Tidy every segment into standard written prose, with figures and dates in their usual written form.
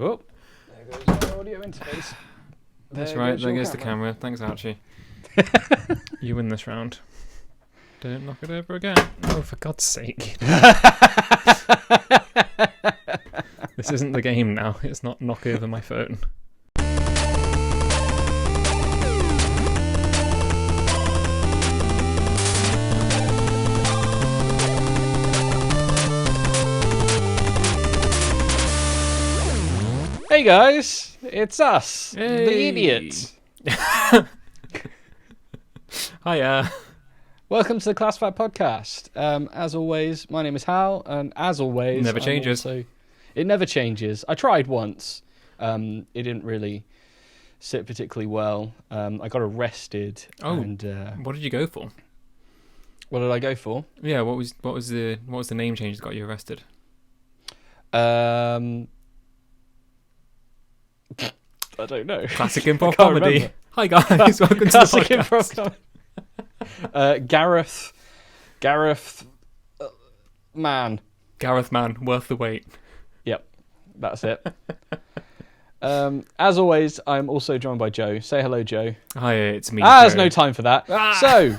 Oh, there goes our audio interface. That's right, there goes the camera. Thanks, Archie. You win this round. Don't knock it over again. Oh, for God's sake. This isn't the game now. It's not knock over my phone. Hey guys, it's us, Hey. the idiots. Hiya. Welcome to the Classified Podcast. As always, my name is Hal, and as always, Never changes. It never changes. I tried once. It didn't really sit particularly well. I got arrested. Oh, and what did you go for? what did I go for? Yeah, what was the name change that got you arrested? I don't know. Classic improv can't comedy. remember. Hi guys, welcome to the Classic podcast. improv comedy. Gareth, man. Gareth Mann, worth the wait. Yep, that's it. As always, I'm also joined by Joe. Say hello, Joe. Hi, it's me. There's Joe. no time for that. Ah! So,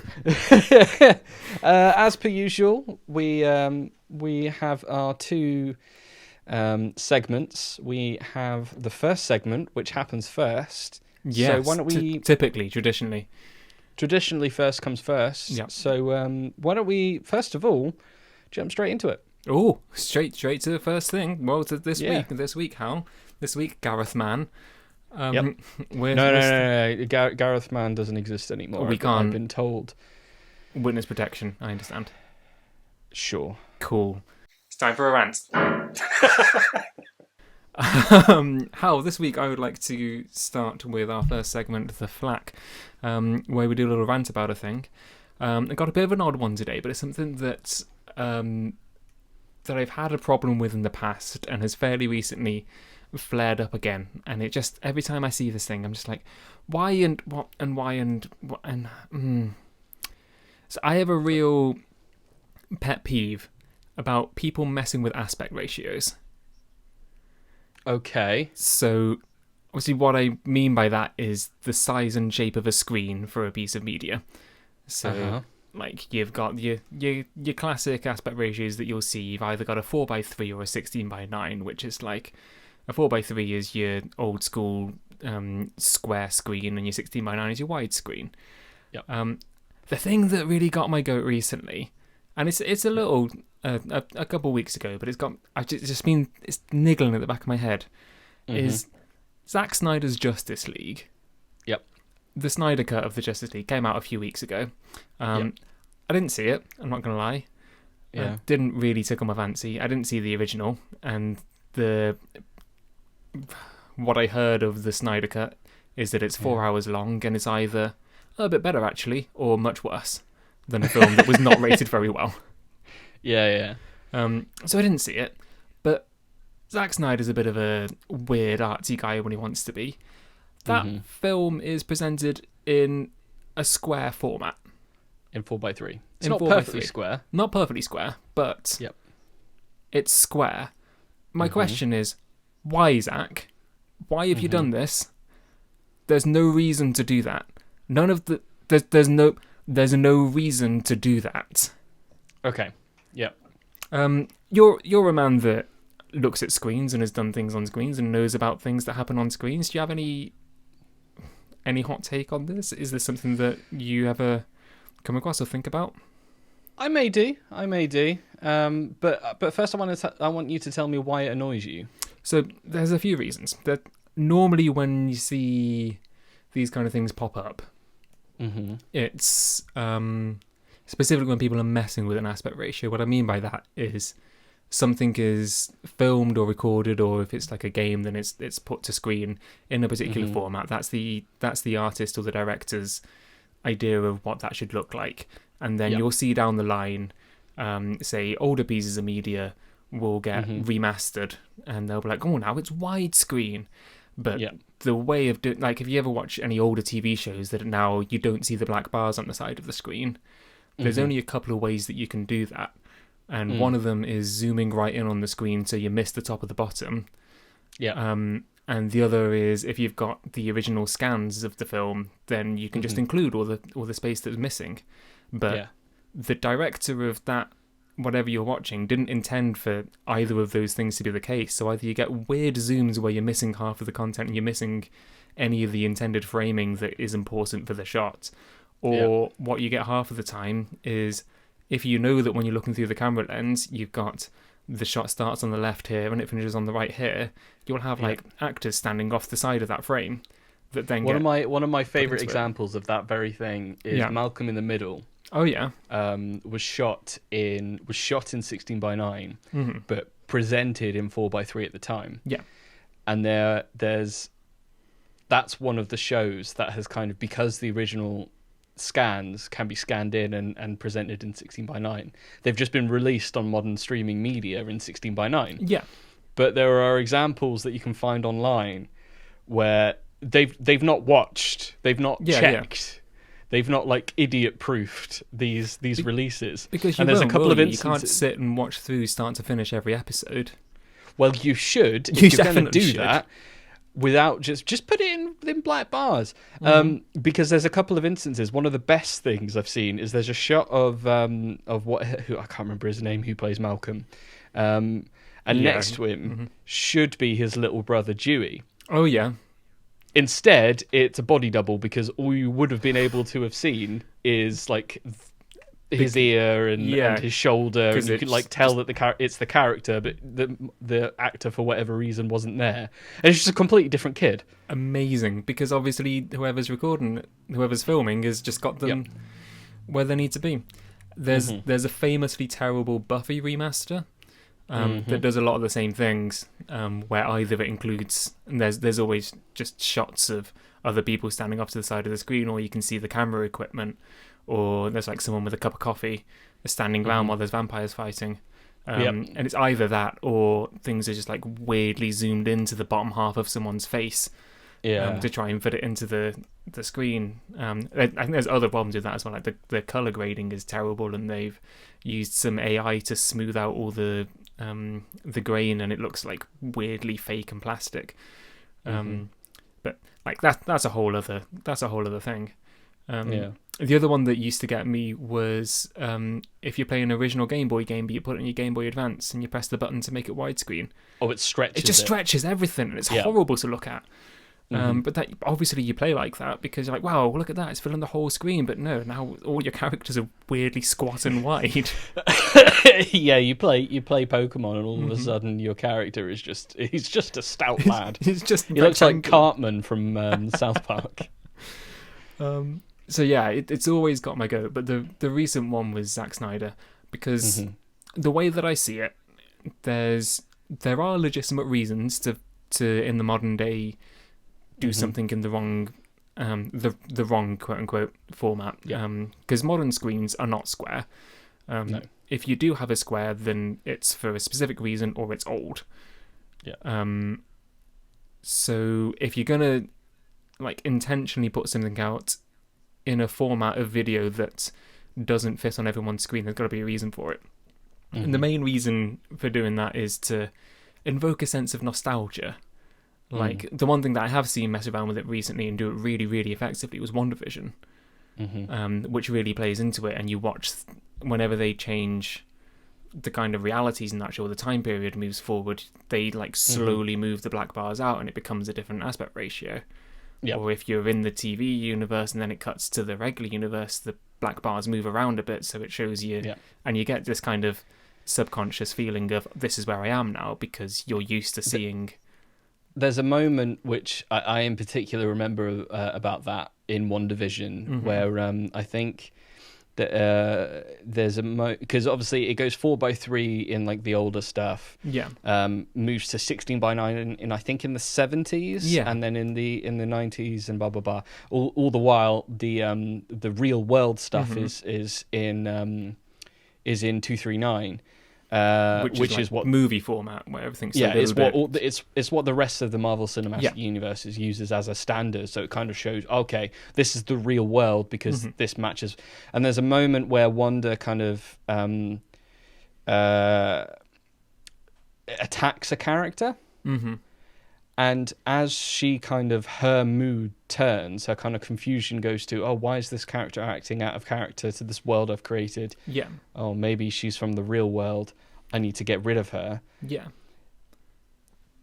as per usual, we have our two segments. We have the first segment, which happens first. Yes, So why don't we traditionally first comes first. Yep. So why don't we first of all jump straight into it? Oh, straight to the first thing. Well, to this Yeah. week, Hal. This week, Gareth Mann. Yep. We're, No. Gareth Mann doesn't exist anymore. We can't. I've been told. Witness protection. I understand. Sure. Cool. It's time for a rant. Hal, this week I would like to start with our first segment, the Flack, where we do a little rant about a thing. I got a bit of an odd one today, but it's something that that I've had a problem with in the past and has fairly recently flared up again. And it just, every time I see this thing, I'm just like, why and what and why and what and... So I have a real pet peeve about people messing with aspect ratios. Okay. So, obviously what I mean by that is the size and shape of a screen for a piece of media. So, like, you've got your classic aspect ratios that you'll see. You've either got a 4:3 or a 16:9, which is like, a 4:3 is your old school square screen, and your 16:9 is your wide screen. Yep. The thing that really got my goat recently, and it's a little... a couple of weeks ago, but it's niggling at the back of my head, is Zack Snyder's Justice League. Yep. The Snyder Cut of the Justice League came out a few weeks ago. Yep. I didn't see it, I'm not going to lie. Yeah. It didn't really tickle my fancy. I didn't see the original, and what I heard of the Snyder Cut is that it's 4 hours long, and it's either a bit better, actually, or much worse than a film that was not rated very well. Yeah. So I didn't see it, but Zack Snyder's a bit of a weird artsy guy when he wants to be. That film is presented in a square format. In 4:3. It's In not 4:3. perfectly square. Not perfectly square, but Yep. it's square. My question is, why, Zack? Why have you done this? There's no reason to do that. There's no reason to do that. Okay. Yep. You're a man that looks at screens and has done things on screens and knows about things that happen on screens. Do you have any hot take on this? Is this something that you ever come across or think about? I may do. But first, I want you to tell me why it annoys you. So there's a few reasons. That normally when you see these kind of things pop up, it's specifically when people are messing with an aspect ratio. What I mean by that is something is filmed or recorded, or if it's like a game, then it's put to screen in a particular format. That's the artist or the director's idea of what that should look like. And then you'll see down the line, say older pieces of media will get remastered, and they'll be like, oh, now it's widescreen. But the way of doing, like, if you ever watch any older TV shows that now you don't see the black bars on the side of the screen, there's only a couple of ways that you can do that. And one of them is zooming right in on the screen so you miss the top of the bottom. Yeah. And the other is if you've got the original scans of the film, then you can just include all the space that's missing. But the director of that, whatever you're watching, didn't intend for either of those things to be the case. So either you get weird zooms where you're missing half of the content and you're missing any of the intended framing that is important for the shot, or what you get half of the time is if you know that when you're looking through the camera lens, you've got the shot starts on the left here and it finishes on the right here, you'll have like actors standing off the side of that frame that then one of my favorite examples of that very thing is Malcolm in the Middle. Oh yeah. Was shot in 16:9, but presented in 4:3 at the time. Yeah. And that's one of the shows that has kind of, because the original scans can be scanned in and presented in 16:9, they've just been released on modern streaming media in 16:9. Yeah. But there are examples that you can find online where they've not watched, they've not checked, they've not like idiot proofed these releases. Because there's a couple of instances. You can't sit and watch through start to finish every episode. Well, you should. If you're going to do that, without just put it in black bars, because there's a couple of instances. One of the best things I've seen is there's a shot of who I can't remember his name, who plays Malcolm, and next to him should be his little brother Dewey. Oh yeah. Instead, it's a body double, because all you would have been able to have seen is like his ear and his shoulder, and you could like tell that it's the character, but the actor for whatever reason wasn't there, and it's just a completely different kid. Amazing, because obviously whoever's filming has just got them where they need to be. There's a famously terrible Buffy remaster that does a lot of the same things, where either it includes, and there's always just shots of other people standing off to the side of the screen, or you can see the camera equipment, or there's like someone with a cup of coffee standing around while there's vampires fighting. And it's either that, or things are just like weirdly zoomed into the bottom half of someone's face to try and fit it into the screen. I think there's other problems with that as well. Like the color grading is terrible, and they've used some AI to smooth out all the grain, and it looks like weirdly fake and plastic. But like that's a whole other thing. The other one that used to get me was if you play an original Game Boy game, but you put it in your Game Boy Advance and you press the button to make it widescreen. Oh, it stretches. It just stretches everything, and it's horrible to look at. But that obviously you play like that because you're like, wow, look at that, it's filling the whole screen. But no, now all your characters are weirdly squat and wide. Yeah, you play Pokemon, and all of a sudden your character is he's just a stout lad. He looks like Cartman from South Park. So yeah, it's always got my go. But the recent one was Zack Snyder, because the way that I see it, there are legitimate reasons to in the modern day do something in the wrong the wrong quote unquote format. Because modern screens are not square. No. If you do have a square, then it's for a specific reason, or it's old. So if you're gonna like intentionally put something out in a format of video that doesn't fit on everyone's screen, there's got to be a reason for it. And the main reason for doing that is to invoke a sense of nostalgia. Like, the one thing that I have seen mess around with it recently and do it really, really effectively was WandaVision, which really plays into it. And you watch, whenever they change the kind of realities in that show, the time period moves forward, they like slowly move the black bars out and it becomes a different aspect ratio. Or if you're in the TV universe and then it cuts to the regular universe, the black bars move around a bit, so it shows you, and you get this kind of subconscious feeling of, this is where I am now, because you're used to seeing... There's a moment which I in particular remember about that in WandaVision, where I think that there's because obviously it goes 4:3 in like the older stuff, moves to 16:9 in I think in the 70s, and then in the 90s and blah blah blah. All the while the real world stuff is in 239. Which is what movie format where everything's it's what the rest of the Marvel Cinematic Universe uses as a standard, so it kind of shows, okay, this is the real world because this matches. And there's a moment where Wanda kind of attacks a character, And as she kind of, her mood turns, her kind of confusion goes to, oh, why is this character acting out of character to this world I've created? Yeah. Oh, maybe she's from the real world. I need to get rid of her. Yeah.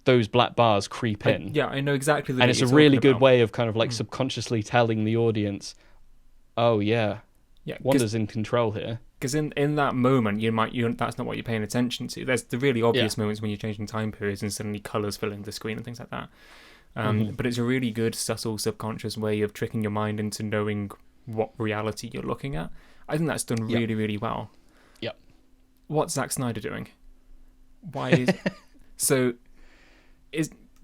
Those black bars creep in. I know exactly the and it's a really good way of kind of like subconsciously telling the audience, oh, yeah, Wanda's in control here. Because in that moment, that's not what you're paying attention to. There's the really obvious moments when you're changing time periods and suddenly colours fill in the screen and things like that. But it's a really good, subtle, subconscious way of tricking your mind into knowing what reality you're looking at. I think that's done really, really well. Yep. What's Zack Snyder doing? Why is...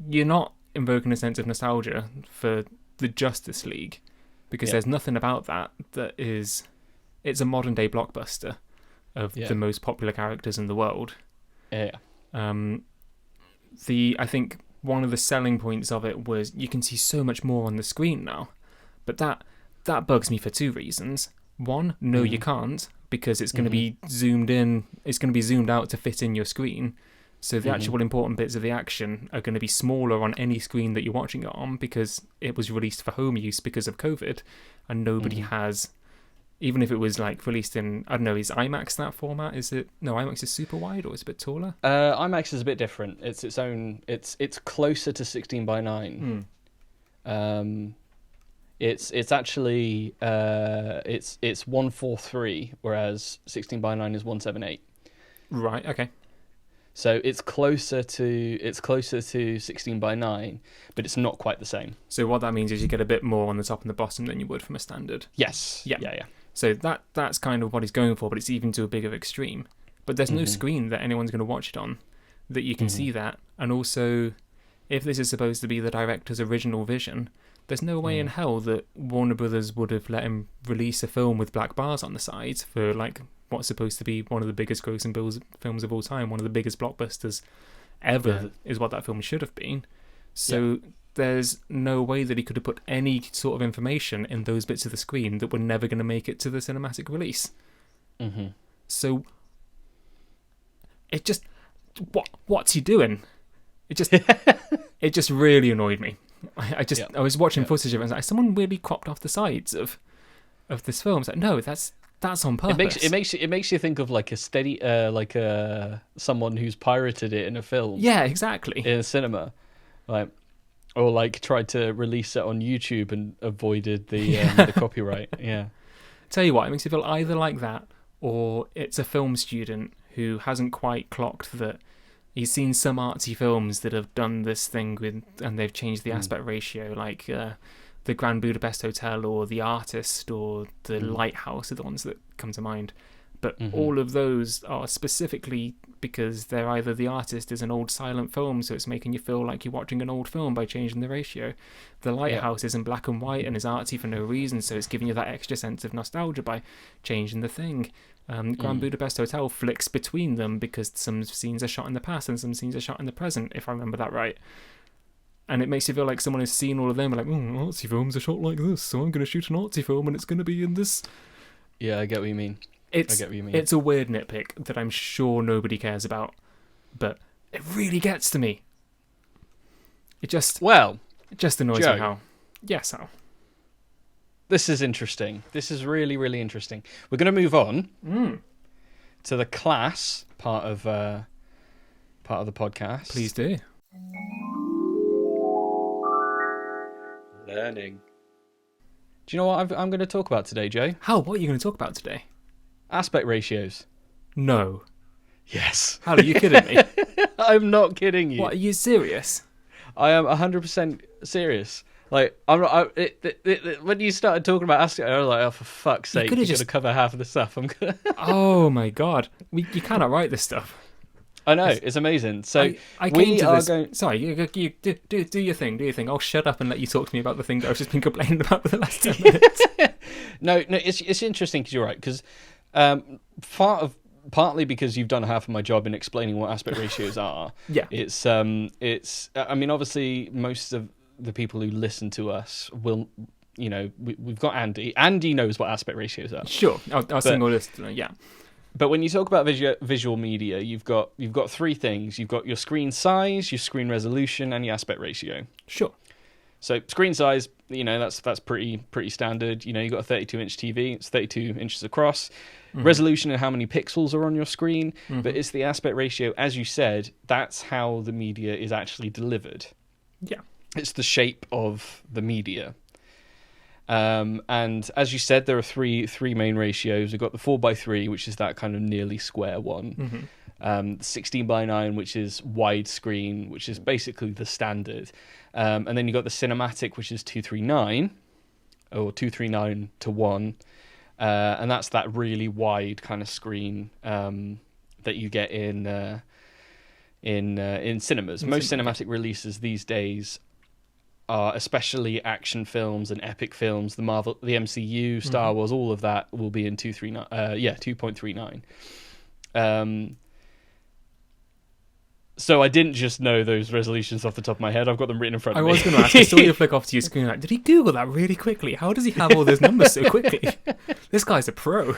You're not invoking a sense of nostalgia for the Justice League, because there's nothing about that is... It's a modern-day blockbuster of the most popular characters in the world. Yeah. I think one of the selling points of it was you can see so much more on the screen now. But that bugs me for two reasons. One, no, you can't, because it's going to be zoomed in. It's going to be zoomed out to fit in your screen. So the actual important bits of the action are going to be smaller on any screen that you're watching it on, because it was released for home use because of COVID, and nobody has... Even if it was like released in, I don't know, is IMAX that format? Is it? No, IMAX is super wide, or is it a bit taller? IMAX is a bit different. It's its own. It's closer to 16:9. It's actually it's 143, whereas 16:9 is 178. Right. Okay. So it's closer to 16:9, but it's not quite the same. So what that means is you get a bit more on the top and the bottom than you would from a standard. Yes. Yeah. So that's kind of what he's going for, but it's even to a bigger extreme. But there's no screen that anyone's going to watch it on that you can see that. And also, if this is supposed to be the director's original vision, there's no way in hell that Warner Brothers would have let him release a film with black bars on the sides for like what's supposed to be one of the biggest grossing films of all time, one of the biggest blockbusters ever is what that film should have been. So there's no way that he could have put any sort of information in those bits of the screen that were never going to make it to the cinematic release. So it just... What's he doing? It just really annoyed me. I was watching footage of it and I was like, someone really cropped off the sides of this film. It's like, no, that's on purpose. It makes you think of like a steady someone who's pirated it in a film. Yeah, exactly. In a cinema, or like tried to release it on YouTube and avoided the copyright. Yeah. Tell you what, it makes you feel either like that, or it's a film student who hasn't quite clocked that he's seen some artsy films that have done this thing and they've changed the aspect ratio, like the Grand Budapest Hotel or The Artist or The Lighthouse are the ones that come to mind. But all of those are specifically because they're either The Artist is an old silent film, so it's making you feel like you're watching an old film by changing the ratio. The Lighthouse is in black and white and is artsy for no reason, so it's giving you that extra sense of nostalgia by changing the thing. Grand Budapest Hotel flicks between them because some scenes are shot in the past and some scenes are shot in the present, if I remember that right. And it makes you feel like someone has seen all of them and like, artsy films are shot like this, so I'm going to shoot an artsy film and it's going to be in this. Yeah, I get what you mean. It's a weird nitpick that I'm sure nobody cares about, but it really gets to me. It just annoys Joe, me how. Yes, how. This is interesting. This is really, really interesting. We're going to move on to the class part of the podcast. Please do. Learning. Do you know what I'm going to talk about today, Joe? What are you going to talk about today? Aspect ratios. No. Yes. Are you kidding me? I'm not kidding you. What, are you serious? I am 100% serious. Like, I'm not. When you started talking about aspect, I was like, oh, for fuck's sake, you're going to cover half of the stuff. I'm gonna. Oh my god, you cannot write this stuff. I know, it's amazing. So I came to this. Sorry, you do your thing. Do your thing. I'll shut up and let you talk to me about the thing that I've just been complaining about for the last 10 minutes. No, it's interesting because you're right. Because partly because you've done half of my job in explaining what aspect ratios are. Yeah. It's. I mean, obviously, most of the people who listen to us will. You know, we've got Andy. Andy knows what aspect ratios are. Sure, I'll single list. Yeah. But when you talk about visual media, you've got three things. You've got your screen size, your screen resolution, and your aspect ratio. Sure. So screen size, that's pretty standard. You've got a 32-inch TV. It's 32 inches across. Mm-hmm. Resolution and how many pixels are on your screen. Mm-hmm. But it's the aspect ratio, as you said, that's how the media is actually delivered. Yeah. It's the shape of the media. And as you said, there are three main ratios. We've got the 4:3, which is that kind of nearly square one. Mm-hmm. 16:9, which is widescreen, which is basically the standard. And then you've got the cinematic, which is 2:39, or 2:39:1. And that's that really wide kind of screen that you get in cinemas. Most cinematic releases these days are, especially action films and epic films, the MCU, Star Wars, all of that will be in 2.39. So I didn't just know those resolutions off the top of my head. I've got them written in front of me. I was going to ask, I saw you flick off to your screen. Like, did he Google that really quickly? How does he have all those numbers so quickly? This guy's a pro.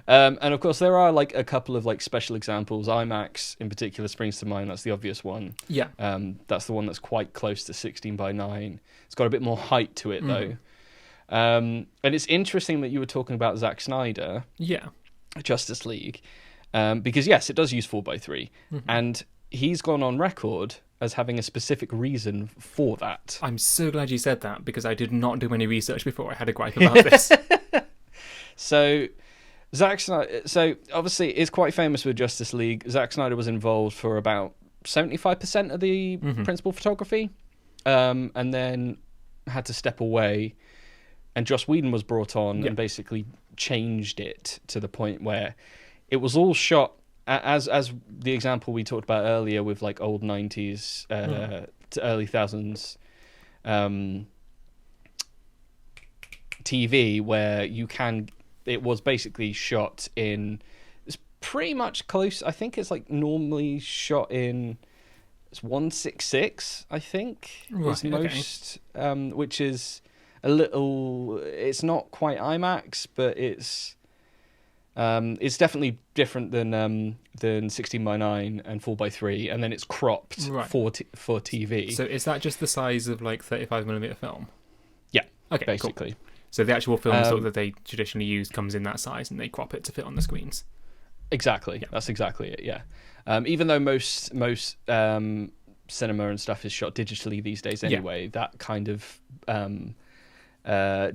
And of course, there are like a couple of like special examples. IMAX in particular springs to mind. That's the obvious one. Yeah. That's the one that's quite close to 16:9. It's got a bit more height to it though. And it's interesting that you were talking about Zack Snyder. Yeah. Justice League. Because yes, it does use 4:3, and he's gone on record as having a specific reason for that. I'm so glad you said that, because I did not do any research before I had a gripe about this. So Zack Snyder, obviously it's quite famous with Justice League. Zack Snyder was involved for about 75% of the principal photography, and then had to step away. And Joss Whedon was brought on and basically changed it to the point where it was all shot as the example we talked about earlier with like old 90s to early 2000s TV, where it was basically shot in, it's pretty much close. I think it's like normally shot in, it's 1:6:6, I think, is most, which is a little, it's not quite IMAX, but it's definitely different than 16:9 and 4:3, and then it's cropped for TV. So is that just the size of like 35mm film? Yeah, okay, basically. Cool. So the actual film sort that they traditionally use comes in that size, and they crop it to fit on the screens. Exactly. Yeah. That's exactly it. Yeah. Even though most cinema and stuff is shot digitally these days anyway, that kind of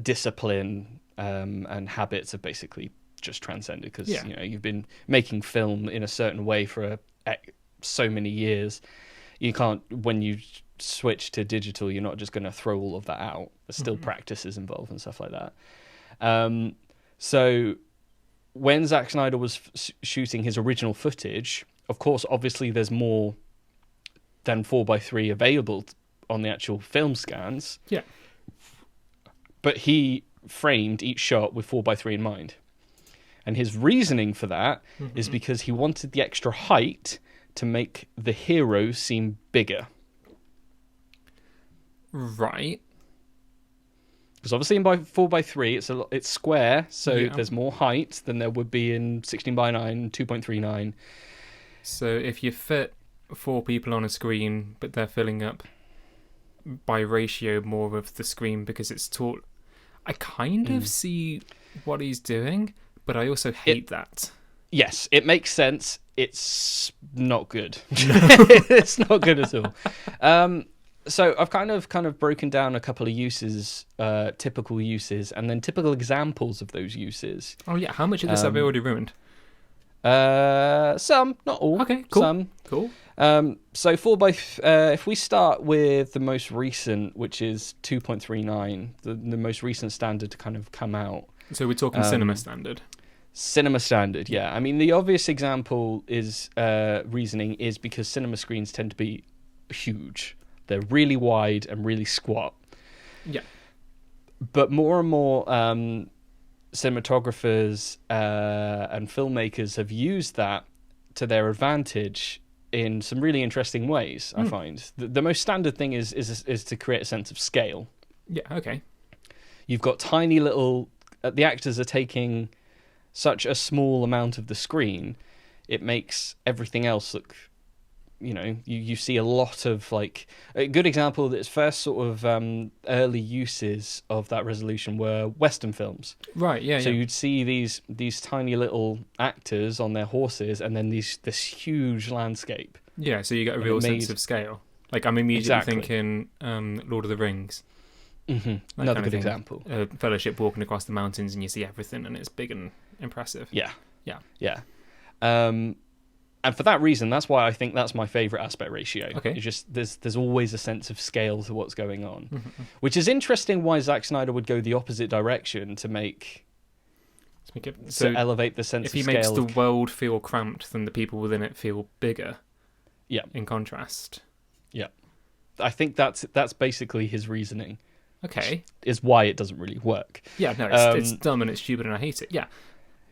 discipline and habits are basically just transcended, because you've been making film in a certain way for so many years. You can't, when you switch to digital, you're not just going to throw all of that out. There's still practices involved and stuff like that. So when Zack Snyder was shooting his original footage, of course, obviously there's more than 4:3 available on the actual film scans. Yeah. But he framed each shot with 4:3 in mind. And his reasoning for that is because he wanted the extra height to make the hero seem bigger. Right. Because obviously in 4:3 it's square, so there's more height than there would be in 16:9, 2.39. So if you fit 4 people on a screen, but they're filling up by ratio more of the screen because it's tall, I kind of see what he's doing, but I also hate that. Yes, it makes sense. It's not good. It's not good at all. So I've kind of broken down a couple of uses, typical uses, and then typical examples of those uses. Oh yeah, how much of this have we already ruined? Some, not all. Okay, cool. Some. Cool. So if we start with the most recent, which is 2.39, the most recent standard to kind of come out. So we're talking cinema standard. Cinema standard, yeah. I mean, the obvious example is reasoning is because cinema screens tend to be huge. They're really wide and really squat. Yeah. But more and more cinematographers and filmmakers have used that to their advantage in some really interesting ways, I find. The most standard thing is to create a sense of scale. Yeah, okay. You've got tiny little... the actors are taking such a small amount of the screen, it makes everything else look, you see a lot of, like, a good example that's first sort of early uses of that resolution were Western films. Right, yeah. So you'd see these tiny little actors on their horses, and then this huge landscape. Yeah, so you get a real sense of scale. Like, I'm immediately thinking Lord of the Rings. Mm-hmm. Another good example. Fellowship walking across the mountains, and you see everything, and it's big and impressive. Yeah. And for that reason, that's why I think that's my favourite aspect ratio. Okay. It's just there's always a sense of scale to what's going on, which is interesting. Why Zack Snyder would go the opposite direction to elevate the sense of scale. If he makes the world feel cramped, then the people within it feel bigger. Yeah. In contrast. Yeah. I think that's basically his reasoning. Okay. Is why it doesn't really work. Yeah, no, it's dumb and it's stupid and I hate it. Yeah.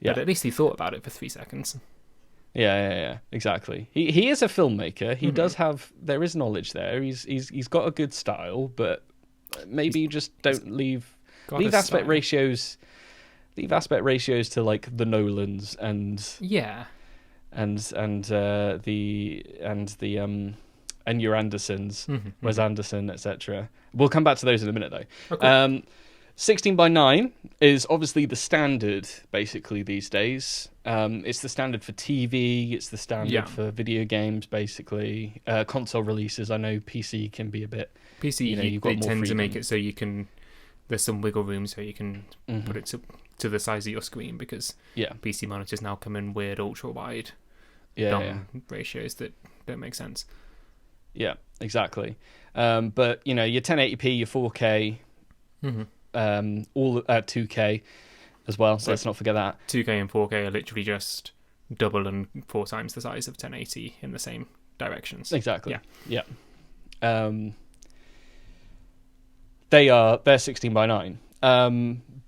But at least he thought about it for 3 seconds. Yeah, exactly. He is a filmmaker. He does have, there is knowledge there. He's got a good style, but maybe you just don't leave aspect ratios to like the Nolans and and your Andersons, Wes Anderson, etc. We'll come back to those in a minute, though. Okay. 16:9 is obviously the standard, basically, these days. It's the standard for TV. It's the standard for video games, basically. Console releases, I know PC can be a bit... PC, they tend to make it so you can... There's some wiggle room so you can put it to the size of your screen, because PC monitors now come in weird ultra-wide ratios that don't make sense. Yeah, exactly. But, your 1080p, your 4K... all at 2K as well, so let's not forget that. 2K and 4K are literally just double and 4 times the size of 1080 in the same directions. Exactly. Yeah. They're 16:9.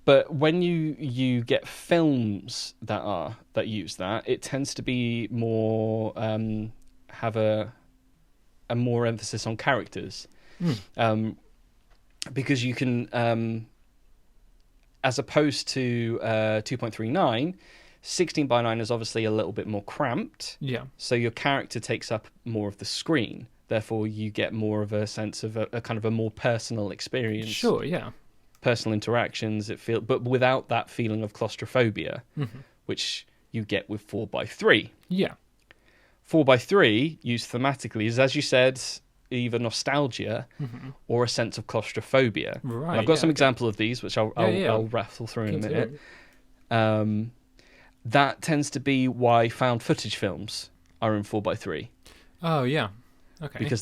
But when you get films that use that, it tends to be more have a more emphasis on characters. Because you can, as opposed to 2.39, 16:9 is obviously a little bit more cramped. Yeah. So your character takes up more of the screen. Therefore, you get more of a sense of a kind of a more personal experience. Sure, yeah. Personal interactions, but without that feeling of claustrophobia, which you get with 4:3. Yeah. 4:3, used thematically, is, as you said, either nostalgia or a sense of claustrophobia. Right. And I've got some example of these, which I'll rattle through in a minute. That tends to be why found footage films are in 4:3. Oh yeah, okay. Because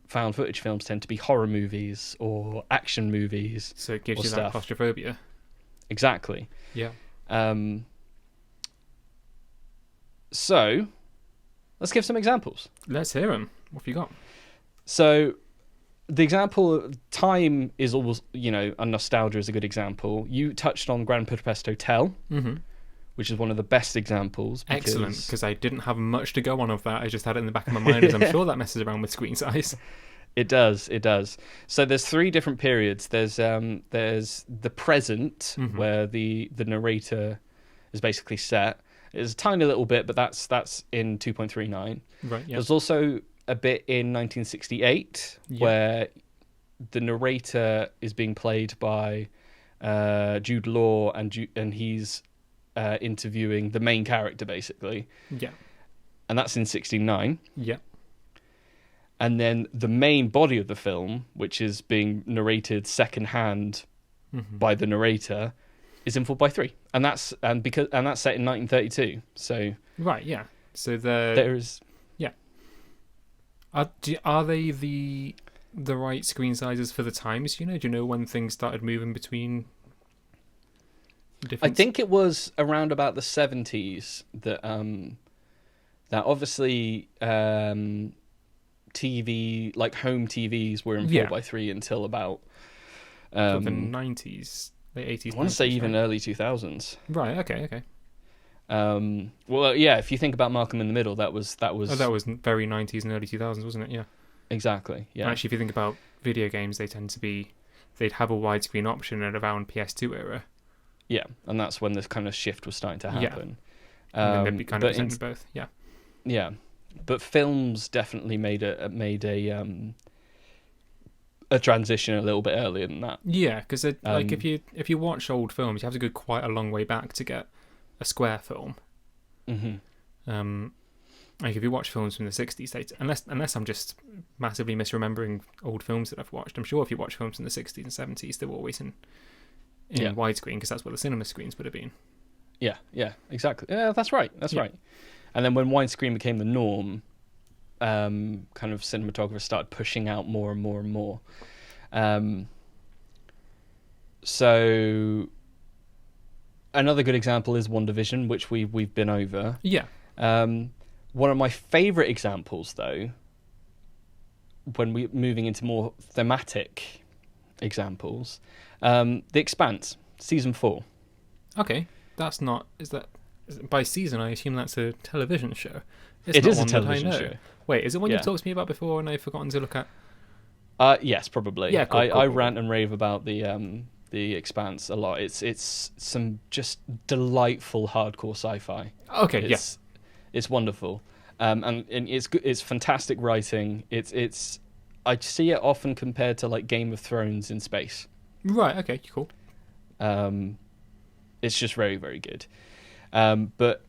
found footage films tend to be horror movies or action movies. So it gives you that claustrophobia. Exactly. Yeah. So let's give some examples. Let's hear them. What have you got? So, the example, time is always, and nostalgia is a good example. You touched on Grand Budapest Hotel, which is one of the best examples. Excellent, because I didn't have much to go on of that. I just had it in the back of my mind, as I'm sure that messes around with screen size. It does. So there's 3 different periods. There's the present, where the narrator is basically set. It's a tiny little bit, but that's in 2.39. Right, yeah. There's also a bit in 1968 where the narrator is being played by Jude Law, and he's interviewing the main character, basically. Yeah. And that's in 16:9. Yeah. And then the main body of the film, which is being narrated secondhand by the narrator, is in 4:3, and that's set in 1932. So right, yeah. So there is. Are they the right screen sizes for the times? Do you know when things started moving between? I think it was around about the 70s that obviously TV, like home TVs, were in 4:3 until about the 90s, late 80s. I want to say even early 2000s. Right. Okay. Well, yeah. If you think about Malcolm in the Middle, that was. Oh, that was very 90s and early 2000s, wasn't it? Yeah. Exactly. Yeah. And actually, if you think about video games, they'd have a widescreen option at around PS2 era. Yeah, and that's when this kind of shift was starting to happen. And then they'd be kind of presenting both. Yeah. Yeah, but films definitely made a transition a little bit earlier than that. Yeah, because like if you watch old films, you have to go quite a long way back to get a square film. Mm-hmm. Like if you watch films from the 60s, unless I'm just massively misremembering old films that I've watched, I'm sure if you watch films in the 60s and 70s, they were always in widescreen, because that's what the cinema screens would have been. Yeah, exactly. Yeah, that's right. Right. And then when widescreen became the norm, kind of cinematographers started pushing out more and more and more. So another good example is WandaVision, which we've been over. Yeah. One of my favourite examples, though, when we're moving into more thematic examples, The Expanse, season 4. Okay, that's not... by season, I assume that's a television show. It is a television show. Wait, is it one you've talked to me about before and I've forgotten to look at? Yes, probably. Yeah, cool, I rant and rave about the Expanse a lot. It's some just delightful hardcore sci-fi. Okay, it's wonderful, and it's good. It's fantastic writing. It's I see it often compared to like Game of Thrones in space. Right. Okay. Cool. It's just very, very good. But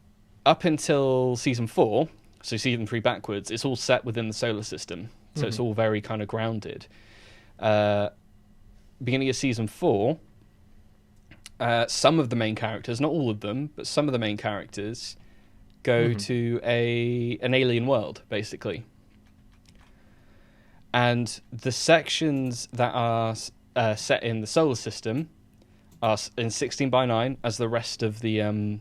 up until season 4, so season 3 backwards, it's all set within the solar system. So it's all very kind of grounded. Beginning of season 4, some of the main characters, not all of them, but some of the main characters go to an alien world, basically. And the sections that are set in the solar system are in 16:9, as the rest of the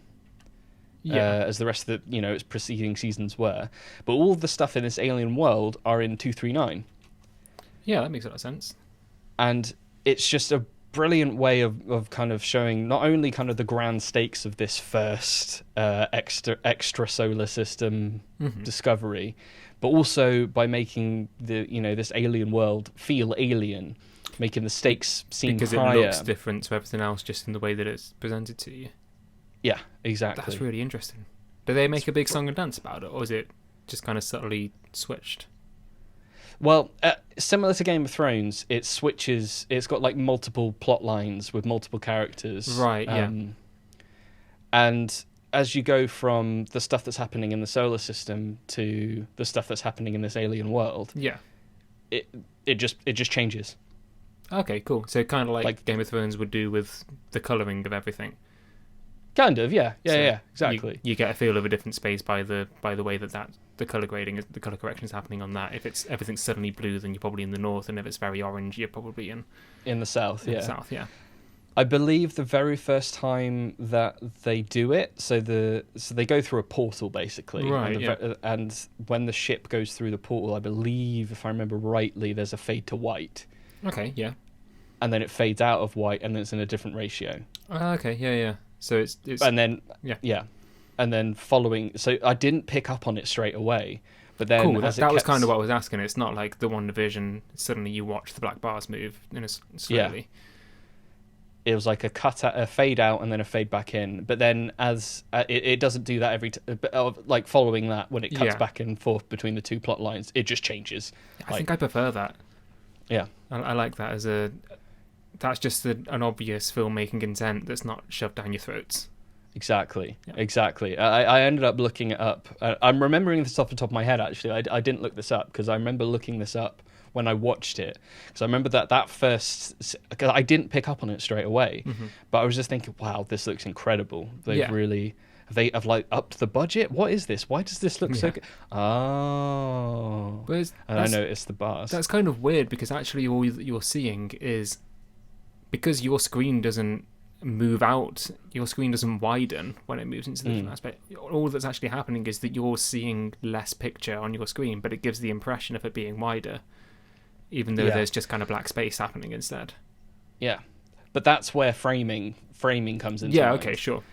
its preceding seasons were. But all the stuff in this alien world are in 239. Yeah, that makes a lot of sense. And it's just a brilliant way of kind of showing not only kind of the grand stakes of this first extra solar system discovery, but also by making this alien world feel alien, making the stakes seem because higher. It looks different to everything else just in the way that it's presented to you. Yeah, exactly. That's really interesting. Do they make a big song and dance about it, or is it just kind of subtly switched? Well, similar to Game of Thrones, it switches. It's got like multiple plot lines with multiple characters. Right, yeah. And as you go from the stuff that's happening in the solar system to the stuff that's happening in this alien world, it just changes. Okay, cool. So kind of like Game of Thrones would do with the colouring of everything. Kind of, yeah, So exactly. You get a feel of a different space by the way that the colour grading, the colour correction is happening on that. If everything's suddenly blue, then you're probably in the north, and if it's very orange, you're probably in the south. The south, yeah. I believe the very first time that they do it, so they go through a portal basically, right? And when the ship goes through the portal, I believe, if I remember rightly, there's a fade to white. Okay, yeah. And then it fades out of white, and it's in a different ratio. Okay, yeah. So it's and then and then following. So I didn't pick up on it straight away, but then cool. That was kind of what I was asking. It's not like the WandaVision. Suddenly you watch the black bars move slowly. Yeah. It was like a fade out and then a fade back in. But then as it doesn't do that every like following that, when it cuts back and forth between the two plot lines, it just changes. I think I prefer that. Yeah, I like that as that's just an obvious filmmaking intent that's not shoved down your throats. Exactly. I ended up looking it up. I'm remembering this off the top of my head, actually. I didn't look this up because I remember looking this up when I watched it. Because I remember that first... Because I didn't pick up on it straight away. But I was just thinking, wow, this looks incredible. They've really... Have like upped the budget? What is this? Why does this look so good? Oh. And I noticed the bars. That's kind of weird because actually all you're seeing is... Because your screen doesn't move out, your screen doesn't widen when it moves into the different aspect. All that's actually happening is that you're seeing less picture on your screen, but it gives the impression of it being wider, even though there's just kind of black space happening instead. Yeah, but that's where framing comes into. Yeah, okay, sure.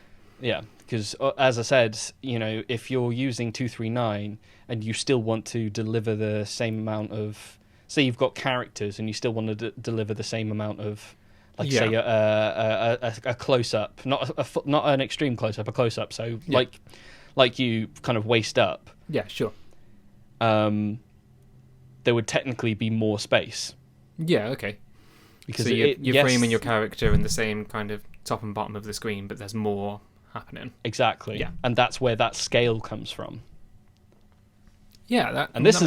Yeah, because as I said, if you're using 239 and you still want to deliver the same amount of, say you've got characters and you still want to deliver the same amount of like say a close up, not an extreme close up, a close up. So like you kind of waist up. Yeah, sure. There would technically be more space. Yeah, okay. Because so you're framing your character in the same kind of top and bottom of the screen, but there's more happening. Exactly. Yeah. And that's where that scale comes from. Yeah, this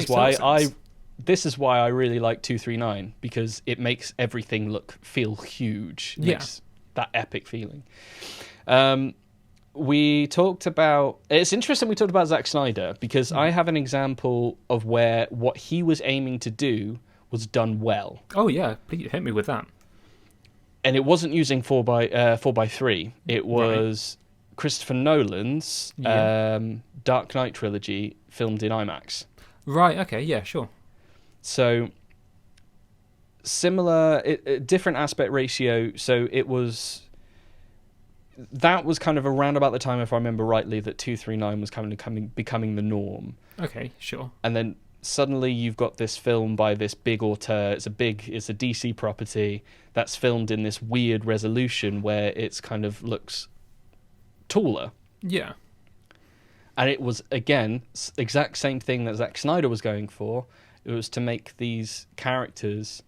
is why I really like 239, because it makes everything feel huge. It makes that epic feeling. We talked about... It's interesting we talked about Zack Snyder, because I have an example of where what he was aiming to do was done well. Oh, yeah. Please hit me with that. And it wasn't using 4x3. It was Christopher Nolan's Dark Knight trilogy filmed in IMAX. Right, okay, yeah, sure. So, similar, different aspect ratio. So that was kind of around about the time, if I remember rightly, that 239 was becoming the norm. Okay, sure. And then suddenly you've got this film by this big auteur. It's a DC property that's filmed in this weird resolution where it's kind of looks taller. Yeah. And it was, again, exact same thing that Zack Snyder was going for. It was to make these characters,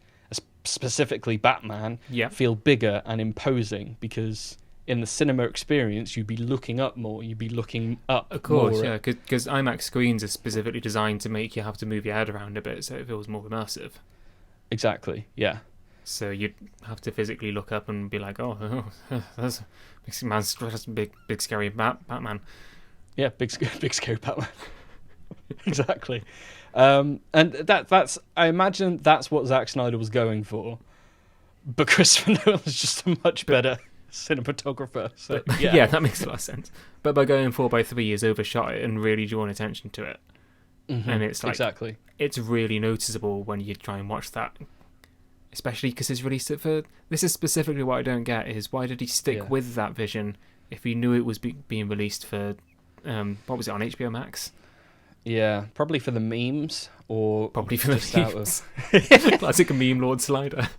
specifically Batman, feel bigger and imposing, because in the cinema experience, you'd be looking up more. You'd be looking up more. Of course, yeah, because IMAX screens are specifically designed to make you have to move your head around a bit so it feels more immersive. Exactly, yeah. So you'd have to physically look up and be like, oh that's a big scary Batman. Yeah, big scary Batman. Exactly. And that's I imagine that's what Zack Snyder was going for. But Christopher Nolan is just a much better cinematographer. So yeah, that makes a lot of sense. But by going 4x3, he's overshot it and really drawn attention to it. Mm-hmm. And it's like it's really noticeable when you try and watch that. Especially because he's released it for... This is specifically what I don't get, is why did he stick with that vision if he knew it was being released for... what was it, on HBO Max? Yeah, probably for the memes, or... Probably for the memes. Classic meme Lord Slider.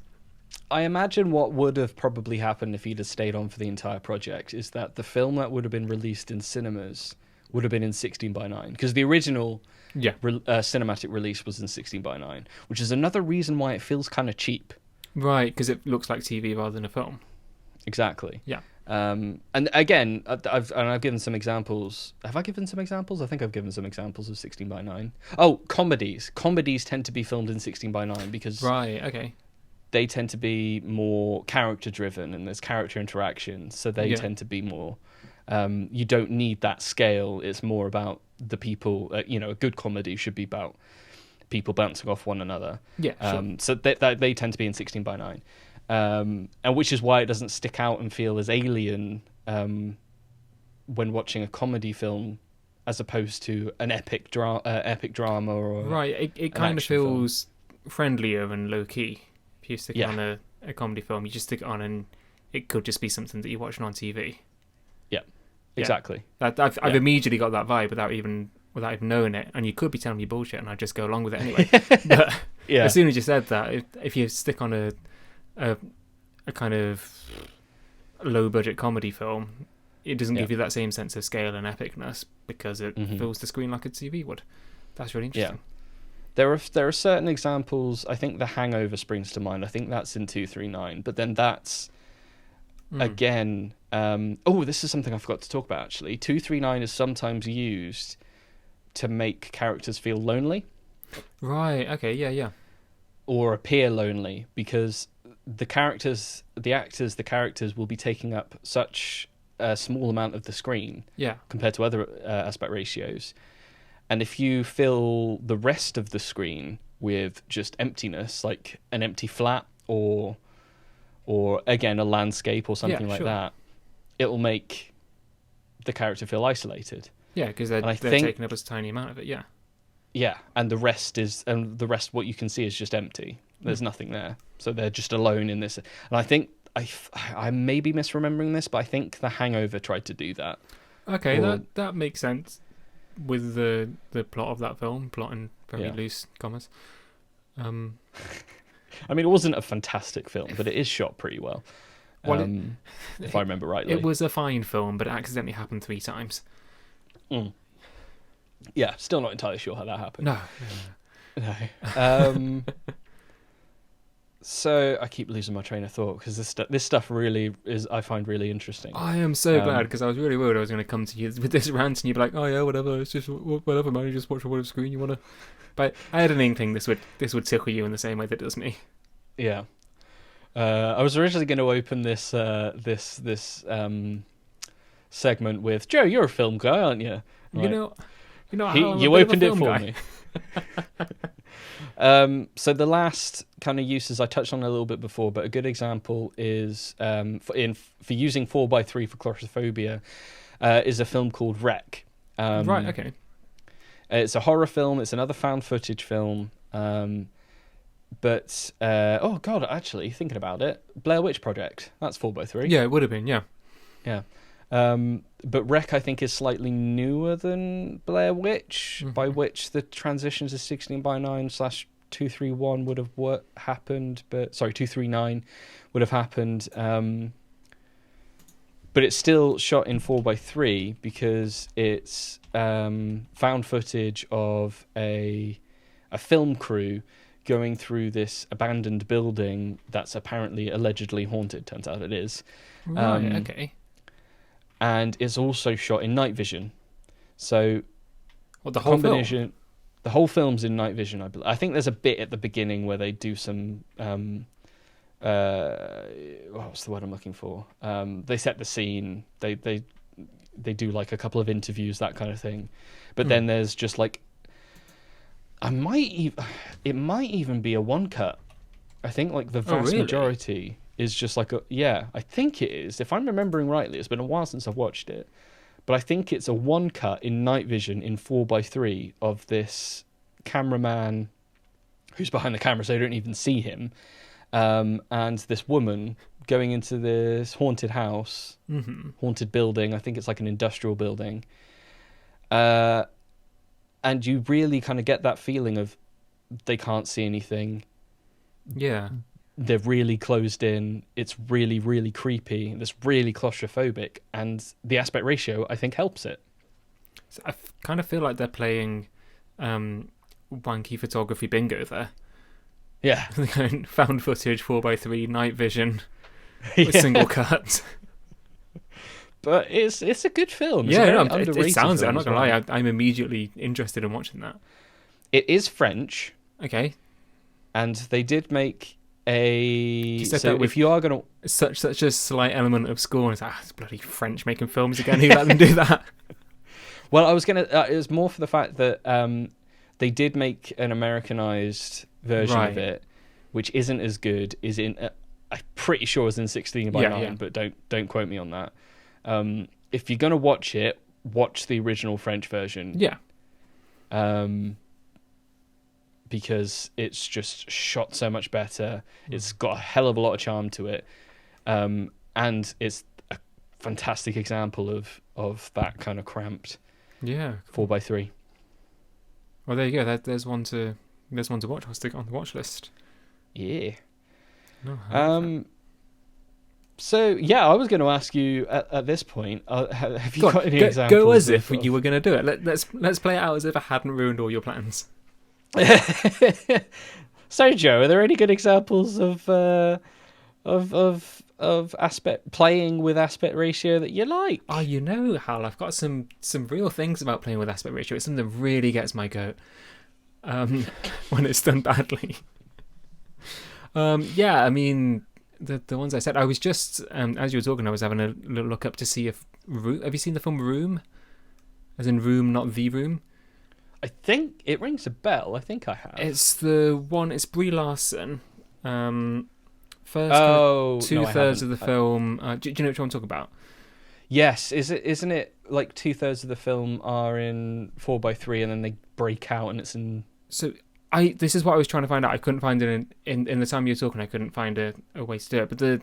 I imagine what would have probably happened if he'd have stayed on for the entire project is that the film that would have been released in cinemas would have been in 16:9, because the original... cinematic release was in 16:9, which is another reason why it feels kind of cheap. Right, because it looks like TV rather than a film. Exactly. Yeah. And again, I've given some examples. Have I given some examples? I think I've given some examples of 16:9. Oh, comedies. Comedies tend to be filmed in 16:9 because they tend to be more character driven and there's character interaction, so they tend to be more. You don't need that scale. It's more about the people. A good comedy should be about people bouncing off one another. Yeah. Sure. So they tend to be in 16:9, and which is why it doesn't stick out and feel as alien when watching a comedy film, as opposed to an epic drama or It kind of feels friendlier and low key. If you stick it on a comedy film, you just stick it on and it could just be something that you're watching on TV. Yeah. Exactly. I've immediately got that vibe without even knowing it, and you could be telling me bullshit, and I'd just go along with it anyway. But as soon as you said that, if you stick on a kind of low budget comedy film, it doesn't give you that same sense of scale and epicness because it fills the screen like a TV would. That's really interesting. Yeah. There are certain examples. I think The Hangover springs to mind. I think that's in 239, but then that's again. This is something I forgot to talk about actually. 239 is sometimes used to make characters feel lonely. Right, okay, yeah. Or appear lonely, because the characters will be taking up such a small amount of the screen compared to other aspect ratios. And if you fill the rest of the screen with just emptiness, like an empty flat or again, a landscape or something that, it will make the character feel isolated. Yeah, because they're taking up a tiny amount of it. Yeah. Yeah, and the rest what you can see is just empty. There's nothing there, so they're just alone in this. And I think I may be misremembering this, but I think The Hangover tried to do that. Okay, that makes sense with the plot of that film. Plot in very loose commas. I mean, it wasn't a fantastic film, but it is shot pretty well. If I remember rightly. It was a fine film, but it accidentally happened 3 times. Yeah, still not entirely sure how that happened. No. So I keep losing my train of thought because this stuff really is, I find really interesting. I am so glad, because I was really worried I was going to come to you with this rant and you'd be like, oh yeah, whatever, it's just whatever, man, you just watch a word of screen you want to. But I had an inkling this would tickle you in the same way that it does me. Yeah. I was originally going to open this segment with, Joe, you're a film guy, aren't you? Like, you know how you opened it for me. So the last kind of uses I touched on a little bit before, but a good example is for using 4x3 for claustrophobia is a film called Wreck. Right, okay. It's a horror film. It's another found footage film. But oh god, actually thinking about it, Blair Witch Project. That's 4x3. Yeah, it would have been. Yeah. Yeah. But Wreck, I think, is slightly newer than Blair Witch, by which the transition to 16:9/231 would have happened. But sorry, 239 would have happened. But it's still shot in 4x3 because it's found footage of a film crew going through this abandoned building that's apparently allegedly haunted. Turns out it is. Right. Okay. And it's also shot in night vision. So the whole film? The whole film's in night vision, I believe. I think there's a bit at the beginning where they do some what's the word I'm looking for? They set the scene. They do like a couple of interviews, that kind of thing. But then there's just like it might even be a one cut. I think like the vast majority is just like I think it is. If I'm remembering rightly, it's been a while since I've watched it, but I think it's a one cut in night vision in 4x3 of this cameraman who's behind the camera, so you don't even see him, and this woman going into this haunted house, haunted building. I think it's like an industrial building, and you really kind of get that feeling of they can't see anything. Yeah. They're really closed in. It's really, really creepy. It's really claustrophobic, and the aspect ratio, I think, helps it. So I kind of feel like they're playing wanky photography bingo there. Yeah. Found footage, 4x3, night vision, with single cut. But it's a good film. It's it sounds it. I'm not going to lie. I'm immediately interested in watching that. It is French. Okay. And they did make if you are going to such a slight element of scorn, it's it's bloody French making films again. Who let them do that? Well, I was gonna. It was more for the fact that they did make an Americanized version of it, which isn't as good. I'm pretty sure it's in 16:9, but don't quote me on that. If you're gonna watch it, watch the original French version. Yeah. Because it's just shot so much better. It's got a hell of a lot of charm to it, and it's a fantastic example of that kind of cramped 4x3. Well, there you go. There's one to watch. I'll stick it on the watch list. Yeah. So yeah, I was going to ask you at this point. Have you got any examples? Go as if you were going to do it. Let's play it out as if I hadn't ruined all your plans. So Joe, are there any good examples of playing with aspect ratio that you like? Oh, Hal, I've got some real things about playing with aspect ratio. It's something that really gets my goat when it's done badly. I mean, the ones I said, I was just as you were talking, I was having a little look up to see if have you seen the film Room? As in Room, not The Room. I think it rings a bell. I think I have. It's the one. It's Brie Larson. First 2/3 of the film. Do you know which one I'm talking about? Yes. Isn't it like 2/3 of the film are in 4x3 and then they break out and it's in. So this is what I was trying to find out. I couldn't find it in the time you were talking. I couldn't find a way to do it. But the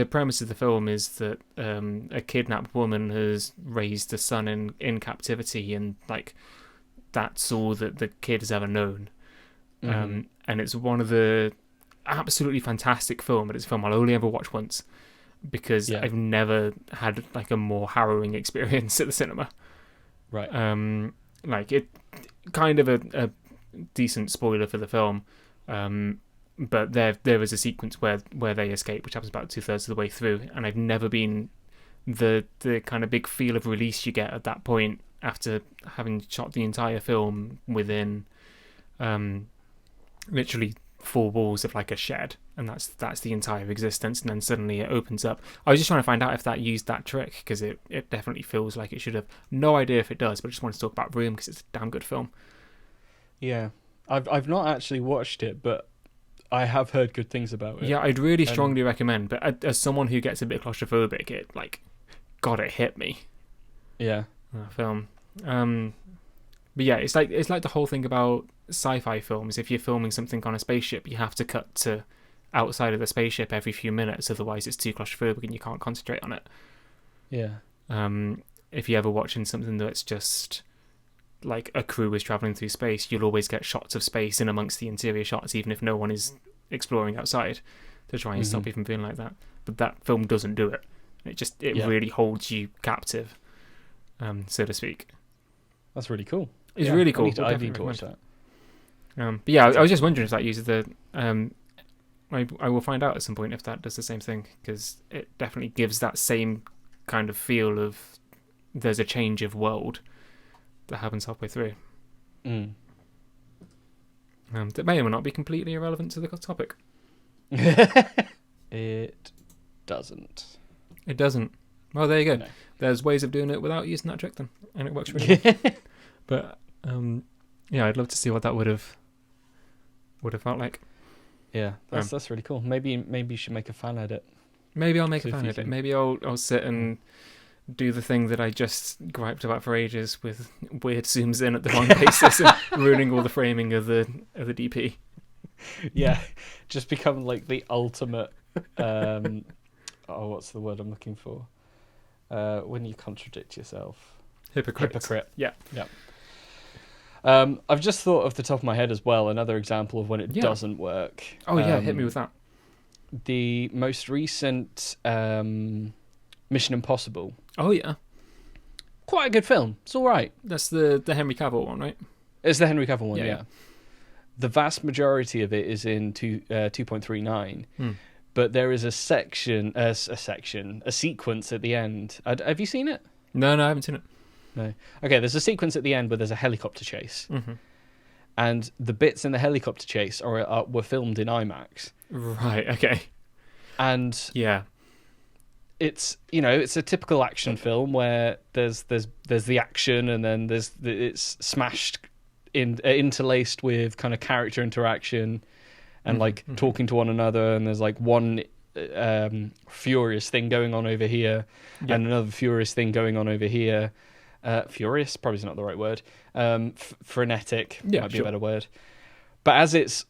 premise of the film is that a kidnapped woman has raised a son in captivity, and like that's all that the kid has ever known. and it's one of the absolutely fantastic film, but it's a film I'll only ever watch once because I've never had like a more harrowing experience at the cinema. Right. Like it, kind of a decent spoiler for the film, but there is a sequence where they escape, which happens about 2/3 of the way through, and I've never been the kind of big feel of release you get at that point after having shot the entire film within literally 4 walls of like a shed, and that's the entire existence, and then suddenly it opens up. I was just trying to find out if that used that trick, because it definitely feels like it should have. No idea if it does, but I just wanted to talk about Room because it's a damn good film. Yeah, I've not actually watched it, but I have heard good things about it. Yeah, I'd really strongly recommend, but as someone who gets a bit claustrophobic, it like, God, it hit me. Yeah. That film. But yeah, it's like the whole thing about sci-fi films. If you're filming something on a spaceship, you have to cut to outside of the spaceship every few minutes, otherwise it's too claustrophobic and you can't concentrate on it. Yeah. If you're ever watching something that's just like a crew is traveling through space, you'll always get shots of space in amongst the interior shots, even if no one is exploring outside, to try and stop you from feeling like that. But that film doesn't do it. It really holds you captive, so to speak. That's really cool. It's really cool. I need to watch that. But yeah, I was just wondering if that uses the. I will find out at some point if that does the same thing, because it definitely gives that same kind of feel of there's a change of world that happens halfway through. That may or may not be completely irrelevant to the topic. It doesn't. It doesn't. Well, there you go. No. There's ways of doing it without using that trick then, and it works really well. But yeah, I'd love to see what that would have felt like. Yeah, that's really cool. Maybe you should make a fan edit. Maybe I'll make a fan edit. Maybe I'll sit and do the thing that I just griped about for ages with weird zooms in at the wrong basis and ruining all the framing of the DP. Yeah, just become like the ultimate. What's the word I'm looking for? When you contradict yourself. Hypocrite. Yeah. I've just thought off the top of my head as well, another example of when it doesn't work. Oh yeah, hit me with that. The most recent Mission Impossible. Oh yeah. Quite a good film. It's all right. That's the Henry Cavill one, right? It's the Henry Cavill one, yeah. The vast majority of it is in 2.39. But there is a sequence at the end. Have you seen it? No, I haven't seen it. No. Okay, there's a sequence at the end where there's a helicopter chase. And the bits in the helicopter chase were filmed in IMAX. Right, okay. And yeah, it's a typical action film where there's the action, and then it's smashed interlaced with kind of character interaction and like talking to one another, and there's like one furious thing going on over here and another furious thing going on over here. Furious probably is not the right word. Frenetic might be a better word. But as it's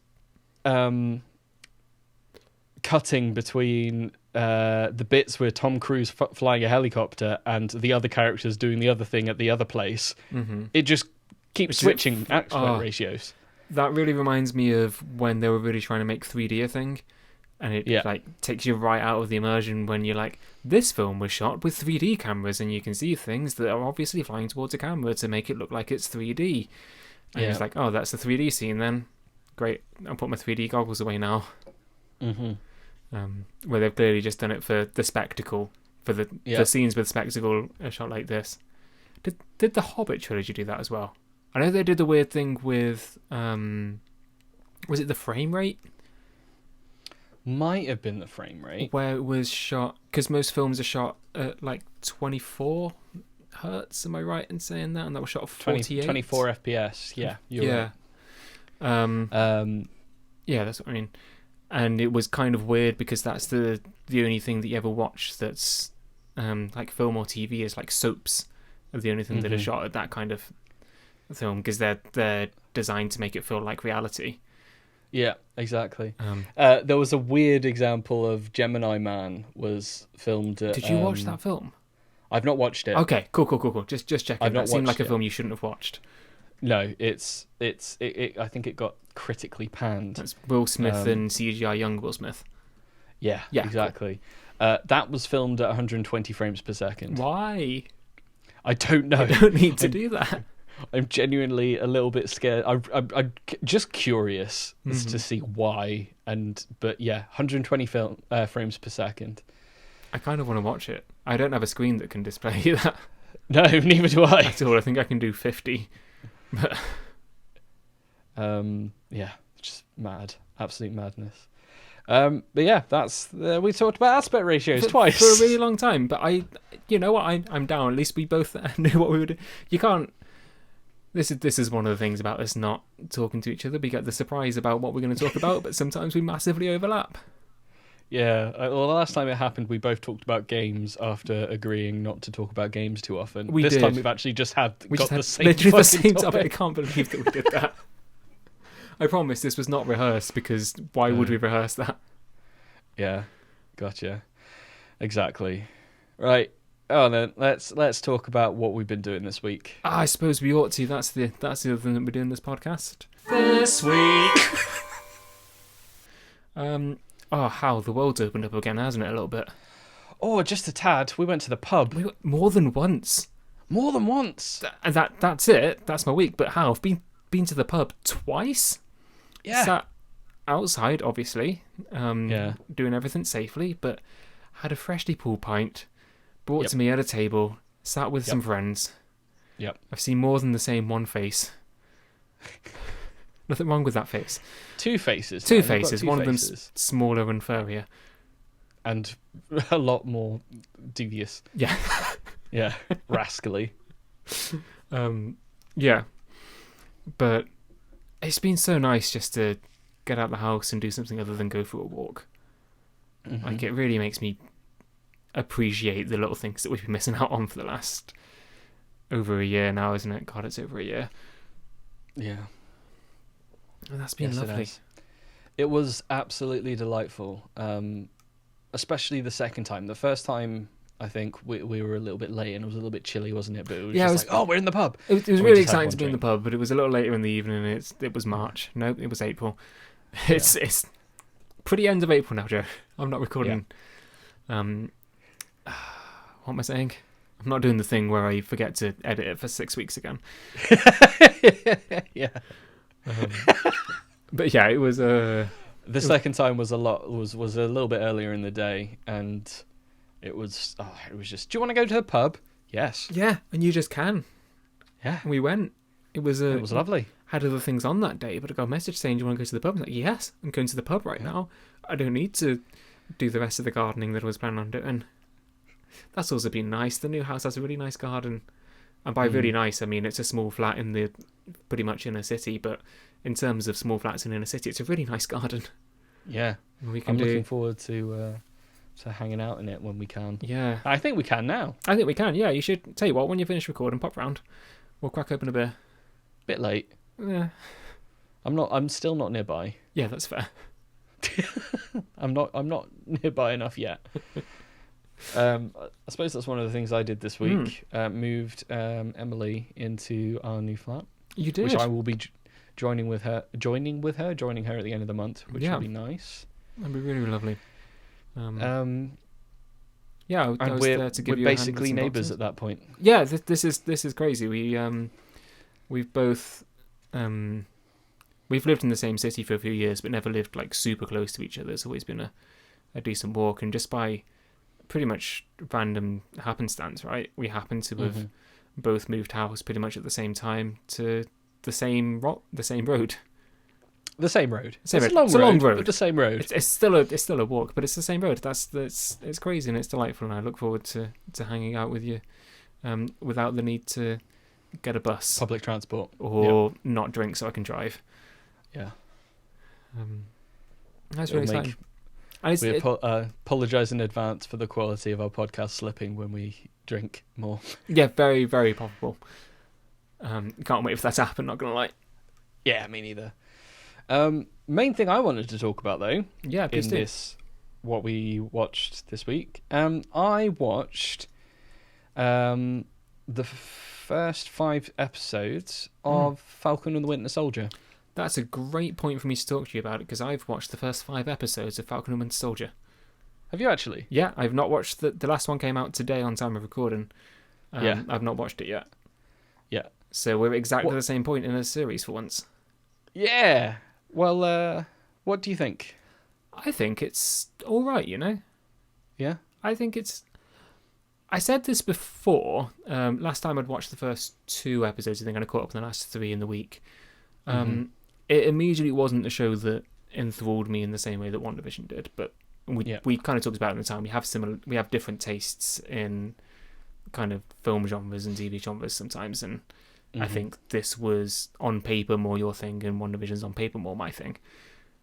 cutting between the bits where Tom Cruise flying a helicopter and the other characters doing the other thing at the other place, it just keeps switching aspect ratios. That really reminds me of when they were really trying to make 3D a thing, and it like takes you right out of the immersion when you're like, this film was shot with 3D cameras and you can see things that are obviously flying towards a camera to make it look like it's 3D. And it's like, oh, that's the 3D scene then. Great, I'll put my 3D goggles away now. Where they've clearly just done it for the spectacle, for the scenes with spectacle, a shot like this. Did the Hobbit trilogy do that as well? I know they did the weird thing with, was it the frame rate? Might have been the frame rate. Where it was shot, because most films are shot at like 24 hertz, am I right in saying that? And that was shot at 48? 24 FPS, yeah. You're right. Yeah, that's what I mean. And it was kind of weird because that's the only thing that you ever watch that's like film or TV is like soaps are the only thing that are shot at that kind of film, because they're designed to make it feel like reality. Yeah, exactly. There was a weird example of Gemini Man was filmed at... Did you watch that film? I've not watched it. Okay, cool. Just checking. That seemed like a film you shouldn't have watched. No, it's I think it got critically panned. That's Will Smith and CGI young Will Smith. Yeah, exactly. Cool. That was filmed at 120 frames per second. Why? I don't know. You don't need to do that. I'm genuinely a little bit scared. I'm just curious as to see why. But yeah, 120 frames per second. I kind of want to watch it. I don't have a screen that can display that. No, neither do I. That's all. I think I can do 50. But yeah, just mad. Absolute madness. But yeah, that's we talked about aspect ratios twice for a really long time. But you know what? I'm down. At least we both knew what we would do. You can't. This is one of the things about us not talking to each other. We get the surprise about what we're going to talk about, but sometimes we massively overlap. Yeah, well, the last time it happened, we both talked about games after agreeing not to talk about games too often. This time we've actually just got the same literally the same topic. I can't believe that we did that. I promise this was not rehearsed, because why would we rehearse that? Yeah, gotcha. Exactly. Right. Oh, then let's talk about what we've been doing this week. I suppose we ought to. That's the other thing that we're doing this podcast this week. Oh, how the world's opened up again, hasn't it? A little bit. Oh, just a tad. We went to the pub. We went more than once. More than once. That's it. That's my week. But how? I've been to the pub twice. Yeah. Sat outside, obviously. Doing everything safely, but had a freshly pulled pint, brought to me at a table, sat with some friends. Yep. I've seen more than the same one face. Nothing wrong with that face. Two faces. Two faces. One of them's smaller and furrier. And a lot more devious. Yeah. Yeah. Rascally. Yeah. But it's been so nice just to get out of the house and do something other than go for a walk. Mm-hmm. Like, it really makes me appreciate the little things that we've been missing out on for the last over a year now, isn't it? God, it's over a year. Yeah. And that's been lovely. It was absolutely delightful, especially the second time. The first time, I think we were a little bit late and it was a little bit chilly, wasn't it? But it was just like, oh, we're in the pub. It was really exciting to be in the pub, but it was a little later in the evening. It was March. No, it was April. It's pretty end of April now, Joe. I'm not recording. Yeah. What am I saying? I'm not doing the thing where I forget to edit it for 6 weeks again. Yeah. But yeah, it was the second time was a little bit earlier in the day, and it was just, do you want to go to the pub? Yes. Yeah, and you just can. Yeah. And we went. It was lovely. Had other things on that day, but I got a message saying, do you want to go to the pub? I was like, yes, I'm going to the pub right now. I don't need to do the rest of the gardening that I was planning on doing. That's also been nice. The new house has a really nice garden. And by really nice, I mean it's a small flat in the pretty much inner city, but in terms of small flats in inner city, it's a really nice garden. Yeah. I'm looking forward to hanging out in it when we can. Yeah. I think we can now. I think we can, yeah. You should, tell you what, when you finish recording, pop round. We'll crack open a beer. Bit late. Yeah. I'm still not nearby. Yeah, that's fair. I'm not nearby enough yet. I suppose that's one of the things I did this week. Moved Emily into our new flat. You did, which I will be joining her at the end of the month, which will be nice. That'd be really lovely. Yeah, I and was we're there to give we're you basically a hand with some neighbours boxes. at that point. Yeah, this is crazy. We've both we've lived in the same city for a few years, but never lived like super close to each other. It's always been a decent walk, and just by pretty much random happenstance, right? We happen to have both moved house pretty much at the same time to the same road. The same road. It's a long road, but the same road. It's still a walk, but it's the same road. It's crazy and it's delightful, and I look forward to hanging out with you, without the need to get a bus, public transport, or not drink so I can drive. Yeah. That's really exciting. We apologise in advance for the quality of our podcast slipping when we drink more. Yeah, very, very probable. Can't wait for that to happen, not gonna lie. Yeah, me neither. Main thing I wanted to talk about, though, what we watched this week, I watched the first 5 episodes of Falcon and the Winter Soldier. That's a great point for me to talk to you about it, because I've watched the first 5 episodes of Falcon and Winter Soldier. Have you actually? Yeah, I've not watched the last one. Came out today on time of recording. Yeah. I've not watched it yet. Yeah. So we're exactly the same point in a series for once. Yeah. Well, what do you think? I think it's all right, you know? Yeah? I think it's... I said this before. Last time I'd watched the first 2 episodes, I think I caught up on the last 3 in the week. It immediately wasn't a show that enthralled me in the same way that WandaVision did, but we kind of talked about it at the time. We have different tastes in kind of film genres and TV genres sometimes, and I think this was on paper more your thing, and WandaVision's on paper more my thing.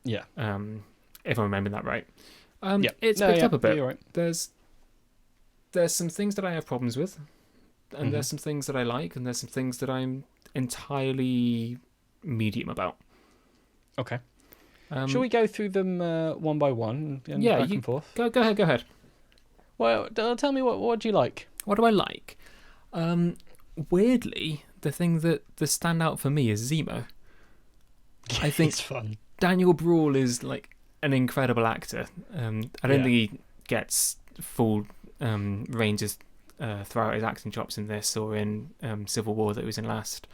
Yeah. If I'm remembering that right. It's No, picked up a bit. You're right. There's some things that I have problems with, and there's some things that I like, and there's some things that I'm entirely medium about. Okay. Shall we go through them one by one and back and forth? Go ahead. Well, tell me what do you like? What do I like? Weirdly, the thing that stand out for me is Zemo. I think it's fun. Daniel Bruhl is like an incredible actor. I don't think he gets full ranges throughout his acting chops in this or in Civil War that he was in last.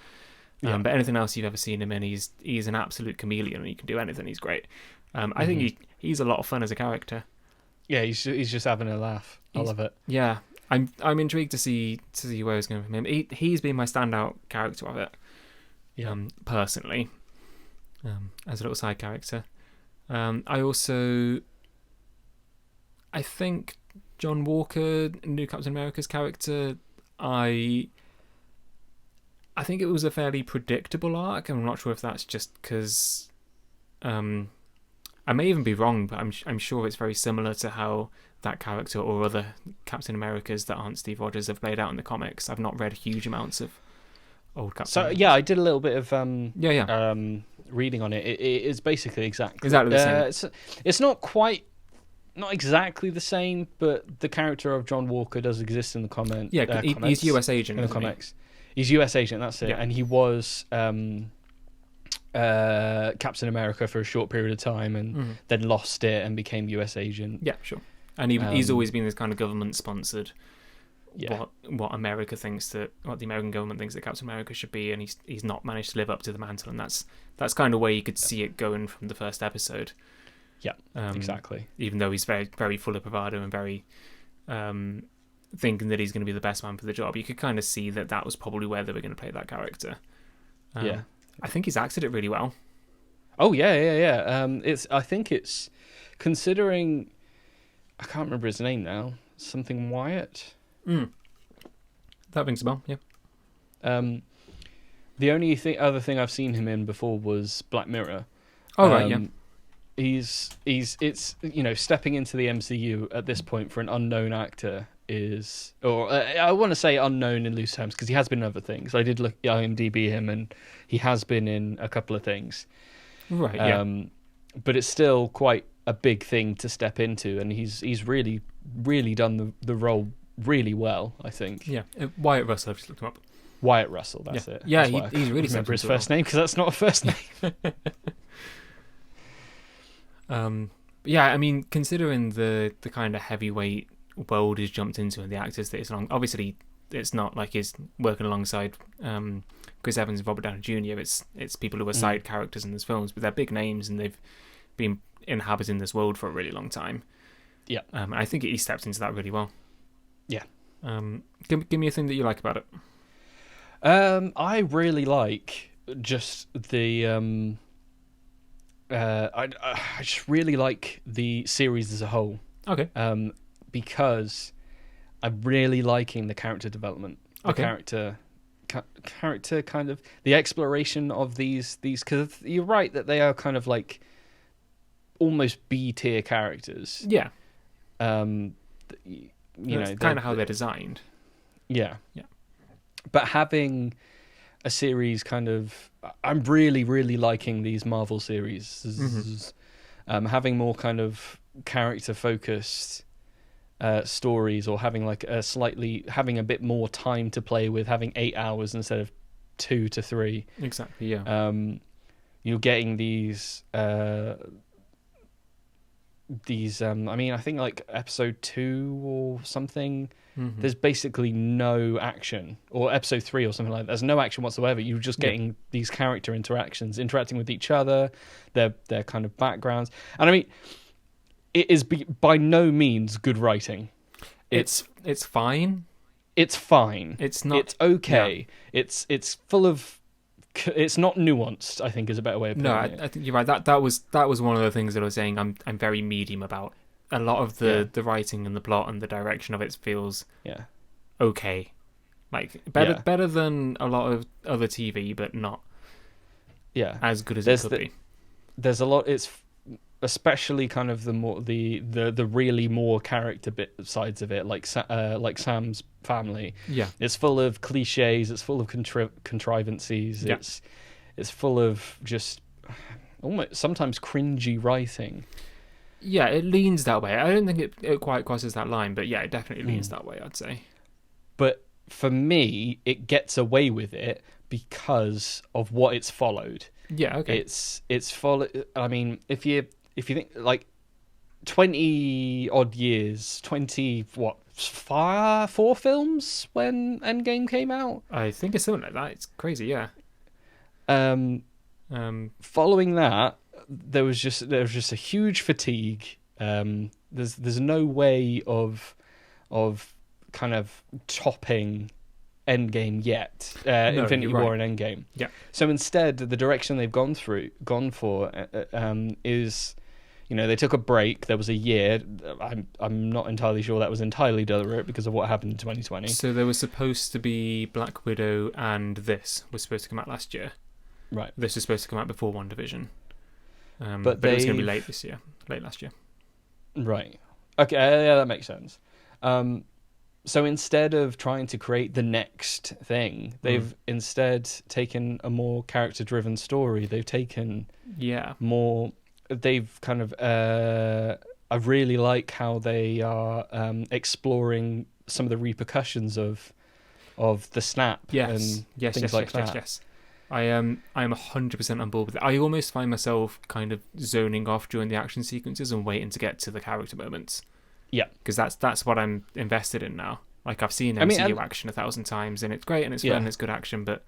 But anything else you've ever seen him in, he's an absolute chameleon, and he can do anything. He's great. I think he's a lot of fun as a character. Yeah, he's just having a laugh. I love it. Yeah, I'm intrigued to see where he's going from him. He's been my standout character of it. Personally, as a little side character. I think John Walker, new Captain America's character, I think it was a fairly predictable arc. I'm not sure if that's just because I may even be wrong, but I'm sure it's very similar to how that character or other Captain Americas that aren't Steve Rogers have played out in the comics. I've not read huge amounts of old Captain. So America. yeah, I did a little bit of reading on it. It is basically exactly the same. It's not exactly the same, but the character of John Walker does exist in the comics. Yeah, he's US agent in the comics. He's US agent, that's it. Yeah. And he was Captain America for a short period of time, and then lost it and became US agent. Yeah, sure. And he's always been this kind of government-sponsored. Yeah. What the American government thinks that Captain America should be, and he's not managed to live up to the mantle, and that's kind of where you could see it going from the first episode. Yeah, exactly. Even though he's very, very full of bravado and very thinking that he's going to be the best man for the job, you could kind of see that was probably where they were going to play that character. I think he's acted it really well. Oh yeah. I think it's considering. I can't remember his name now. Something Wyatt. That rings a bell. Yeah. The only other thing I've seen him in before was Black Mirror. Oh right, yeah. It's stepping into the MCU at this point for an unknown actor is, or I want to say unknown in loose terms because he has been in other things. I did look at IMDb him, and he has been in a couple of things. Right. Yeah. But it's still quite a big thing to step into, and he's really, really done the role really well, I think. Yeah. Wyatt Russell, I've just looked him up. Wyatt Russell, that's it. Yeah, that's he's really remember his first name because that's not a first name. Yeah, I mean, considering the kind of heavyweight world he's jumped into and the actors that he's on, obviously it's not like he's working alongside Chris Evans and Robert Downey Jr. It's people who are side characters in these films, but they're big names and they've been inhabiting this world for a really long time. Yeah, and I think he stepped into that really well. Yeah. Give me a thing that you like about it. I really like just the I just really like the series as a whole. Okay. Because I'm really liking the character development. The character kind of the exploration of these because you're right that they are kind of like almost B tier characters. Yeah. That's kind of how they're designed. Yeah. Yeah. But having a series kind of, I'm really, really liking these Marvel series. Having more kind of character focused stories, or having like having a bit more time to play with, having 8 hours instead of 2 to 3. Exactly. Yeah. you're getting these. I mean, I think like episode 2 or something. Mm-hmm. There's basically no action, or episode 3 or something like that. There's no action whatsoever. You're just getting these character interactions, interacting with each other, their kind of backgrounds. And I mean, it is by no means good writing. It's fine. It's fine. It's not. It's okay. Yeah. It's full of. It's not nuanced, I think, is a better way of putting it. No, I think you're right. That was one of the things that I was saying. I'm very medium about. A lot of the writing and the plot and the direction of it feels okay, like better than a lot of other TV, but not as good as it could be. There's a lot. It's especially kind of the really more character sides of it, like Sam's family. Yeah, it's full of cliches. It's full of contrivances. Yeah. It's full of just almost sometimes cringy writing. Yeah, it leans that way. I don't think it quite crosses that line, but yeah, it definitely leans that way, I'd say. But for me, it gets away with it because of what it's followed. Yeah, okay. It's followed. I mean, if you think like 20 odd years, 4 films when Endgame came out. I think it's something like that. It's crazy, yeah. Following that, there was just a huge fatigue. There's no way of kind of topping Endgame yet. Infinity War and Endgame. Yeah. So instead, the direction they've gone for is, they took a break. There was a year. I'm not entirely sure that was entirely deliberate because of what happened in 2020. So there was supposed to be Black Widow, and this was supposed to come out last year. Right. This was supposed to come out before WandaVision. But it was going to be late last year. Right. Okay, yeah, that makes sense. So instead of trying to create the next thing, they've instead taken a more character-driven story. They've taken more. They've kind of. I really like how they are exploring some of the repercussions of the snap. Yes. Yes. I am 100% on board with it. I almost find myself kind of zoning off during the action sequences and waiting to get to the character moments. Yeah, because that's what I'm invested in now. Like, I've seen MCU action 1,000 times, and it's great and it's fun and it's good action, but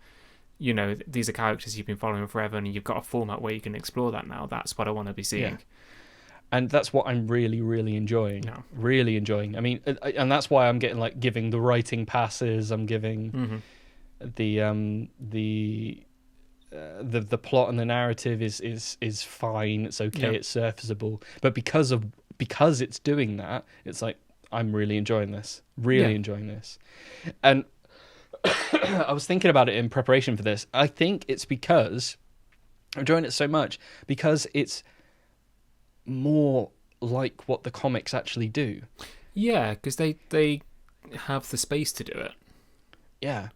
these are characters you've been following forever, and you've got a format where you can explore that now. That's what I want to be seeing. Yeah. And that's what I'm really, really enjoying. Yeah. Really enjoying. I mean, and that's why I'm giving the writing passes. I'm giving the plot and the narrative is fine. It's okay. It's surfaceable. But because it's doing that, it's like I'm really enjoying this. Really enjoying this. And I was thinking about it in preparation for this. I think it's because I'm enjoying it so much because it's more like what the comics actually do. Yeah, because they have the space to do it. Yeah.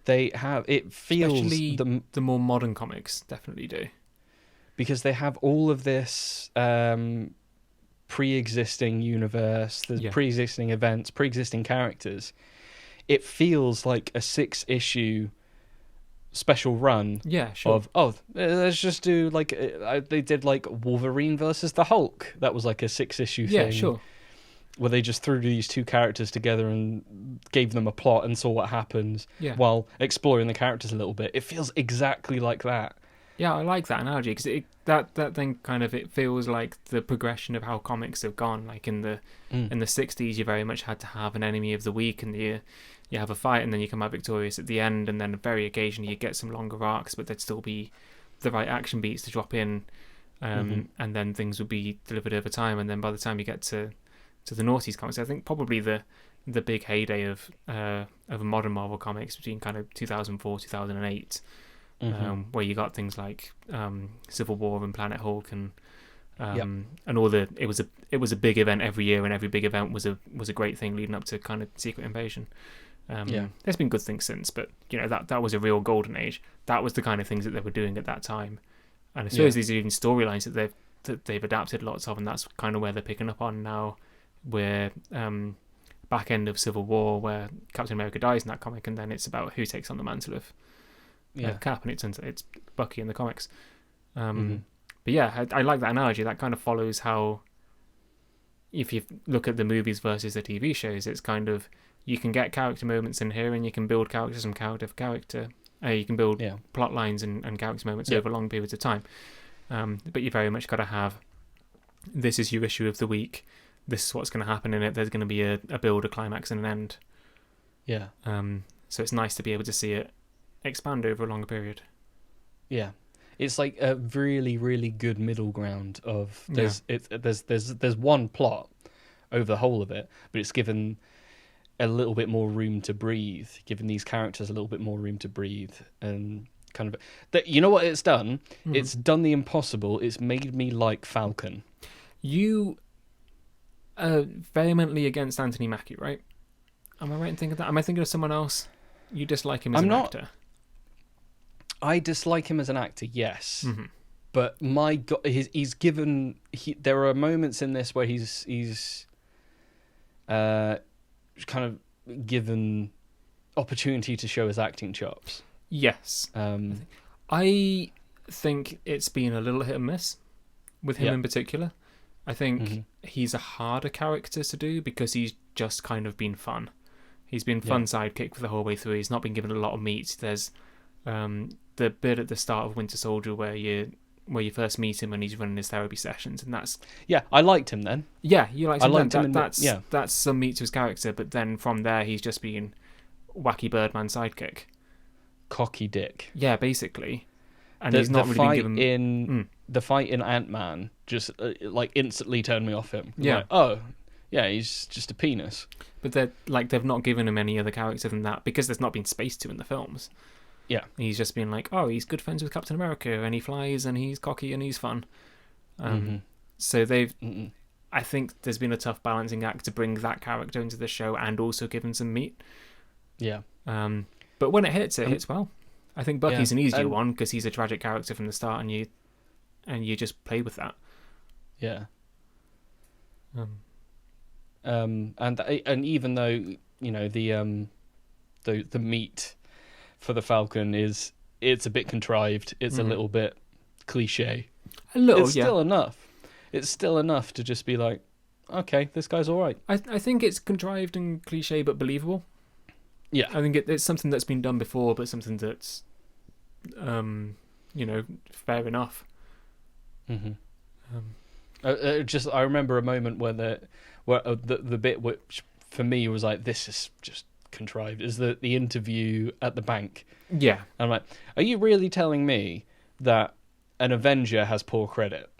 They have, it feels... Especially the more modern comics definitely do. Because they have all of this pre-existing universe, the pre-existing events, pre-existing characters. It feels like a 6-issue special run of, let's just do like, they did like Wolverine versus the Hulk. That was like a 6-issue thing. Yeah, sure. Where they just threw these two characters together and gave them a plot and saw what happened while exploring the characters a little bit. It feels exactly like that. Yeah, I like that analogy because that thing kind of, it feels like the progression of how comics have gone. Like in the 60s, you very much had to have an enemy of the week, and you have a fight, and then you come out victorious at the end, and then very occasionally you get some longer arcs, but there'd still be the right action beats to drop in, and then things would be delivered over time, and then by the time you get to the noughties comics, I think probably the big heyday of modern Marvel comics between kind of 2004 2008, where you got things like Civil War and Planet Hulk and all the it was a big event every year, and every big event was a great thing leading up to kind of Secret Invasion. There's been good things since, but that was a real golden age. That was the kind of things that they were doing at that time, and I suppose these are even storylines that they've adapted lots of, and that's kind of where they're picking up on now. Where back end of Civil War, where Captain America dies in that comic, and then it's about who takes on the mantle of Cap, and it's Bucky in the comics. But yeah, I like that analogy. That kind of follows how, if you look at the movies versus the TV shows, it's kind of, you can get character moments in here, and you can build characters from character for character. You can build plot lines and character moments over long periods of time. But you very much got to have, this is your issue of the week. This is what's going to happen in it. There's going to be a build, a climax, and an end. Yeah. So it's nice to be able to see it expand over a longer period. Yeah. It's like a really, really good middle ground of there's one plot over the whole of it, but it's given a little bit more room to breathe, giving these characters a little bit more room to breathe, and kind of that. You know what it's done? It's done the impossible. It's made me like Falcon. You are vehemently against Anthony Mackie, right? Am I right in thinking that? Am I thinking of someone else? You dislike him as an actor? I dislike him as an actor, yes. But my God, he's given. There are moments in this where he's kind of given opportunity to show his acting chops. Yes. I think it's been a little hit and miss with him in particular. I think he's a harder character to do because he's just kind of been fun. He's been fun sidekick for the whole way through. He's not been given a lot of meat. There's the bit at the start of Winter Soldier where you first meet him and he's running his therapy sessions, and that's I liked him then. Yeah, you liked him. I liked him. That's some meat to his character, but then from there he's just been wacky Birdman sidekick, cocky dick. Yeah, basically, and he's not really been given. The fight in Ant-Man just like instantly turned me off him. Yeah. Like, oh, yeah, he's just a penis. But they've not given him any other character than that because there's not been space to in the films. Yeah. He's just been like, oh, he's good friends with Captain America, and he flies, and he's cocky, and he's fun. So I think there's been a tough balancing act to bring that character into the show and also give him some meat. Yeah. But when it hits well. I think Bucky's an easier one because he's a tragic character from the start, and you just play with that. Yeah. And even though the meat for the Falcon it's a bit contrived, it's a little bit cliche. A little, it's still enough. It's still enough to just be like, okay, this guy's all right. I think it's contrived and cliche but believable. Yeah, I think it's something that's been done before, but something that's, fair enough. I remember a moment where the bit which for me was like, this is just contrived, is the interview at the bank. Yeah. And I'm like, are you really telling me that an Avenger has poor credit?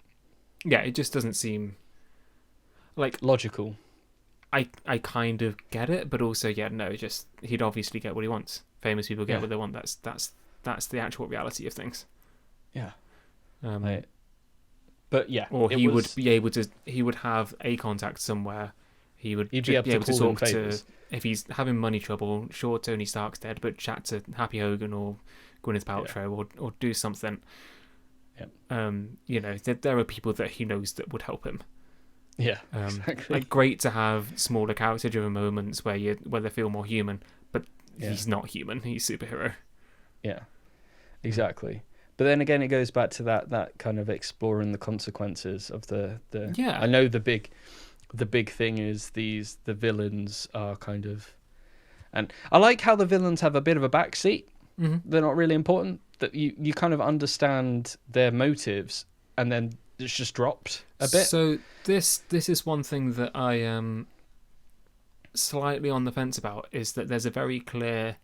Yeah, it just doesn't seem like logical. I kind of get it, but also just he'd obviously get what he wants. Famous people get what they want. That's the actual reality of things. Yeah. But yeah, or he would be able to. He would have a contact somewhere. He'd be able to talk to, if he's having money trouble. Sure, Tony Stark's dead, but chat to Happy Hogan or Gwyneth Paltrow or do something. Yeah. There are people that he knows that would help him. Yeah, exactly. Like, great to have smaller character-driven moments where they feel more human, but he's not human. He's superhero. Yeah, exactly. But then again, it goes back to that kind of exploring the consequences of the. Yeah. I know the big thing is the villains are kind of, and I like how the villains have a bit of a backseat. They're not really important. That you kind of understand their motives, and then it's just dropped a bit. So this is one thing that I am slightly on the fence about, is that there's a very clear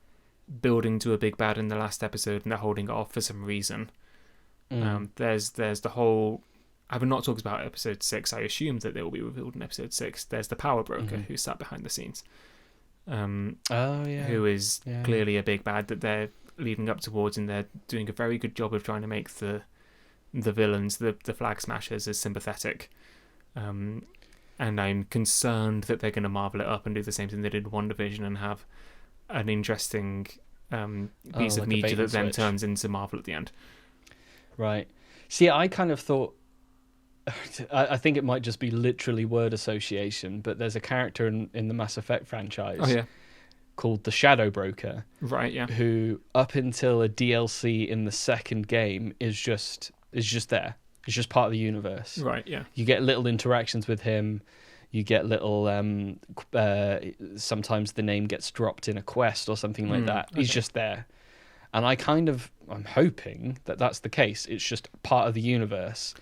building to a big bad in the last episode, and they're holding it off for some reason. There's the whole. Having not talked about episode 6, I assume that they will be revealed in episode 6. There's the power broker who sat behind the scenes. Who is clearly a big bad that they're leading up towards, and they're doing a very good job of trying to make the villains, the flag smashers, as sympathetic. And I'm concerned that they're going to marvel it up and do the same thing they did in WandaVision and have an interesting piece of media that then turns into Marvel at the end. Right. See, I kind of thought, I think it might just be literally word association, but there's a character in the Mass Effect franchise called the Shadow Broker. Right, yeah. Who, up until a DLC in the second game, is just is just there. It's just part of the universe. Right, yeah. You get little interactions with him. You get little... sometimes the name gets dropped in a quest or something like that. He's just there. And I'm hoping that that's the case. It's just part of the universe.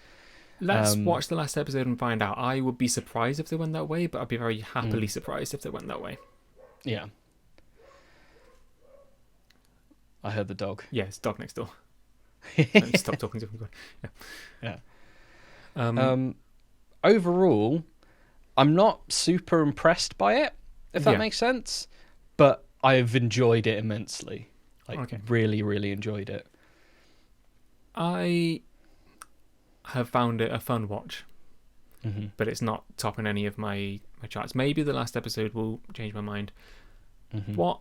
Let's watch the last episode and find out. I would be surprised if they went that way, but I'd be very happily surprised if they went that way. Yeah. I heard the dog. Yeah, it's dog next door. Stop talking to him. Yeah. Overall, I'm not super impressed by it, if that makes sense. But I've enjoyed it immensely. Really, really enjoyed it. I have found it a fun watch, but it's not topping any of my charts. Maybe the last episode will change my mind. What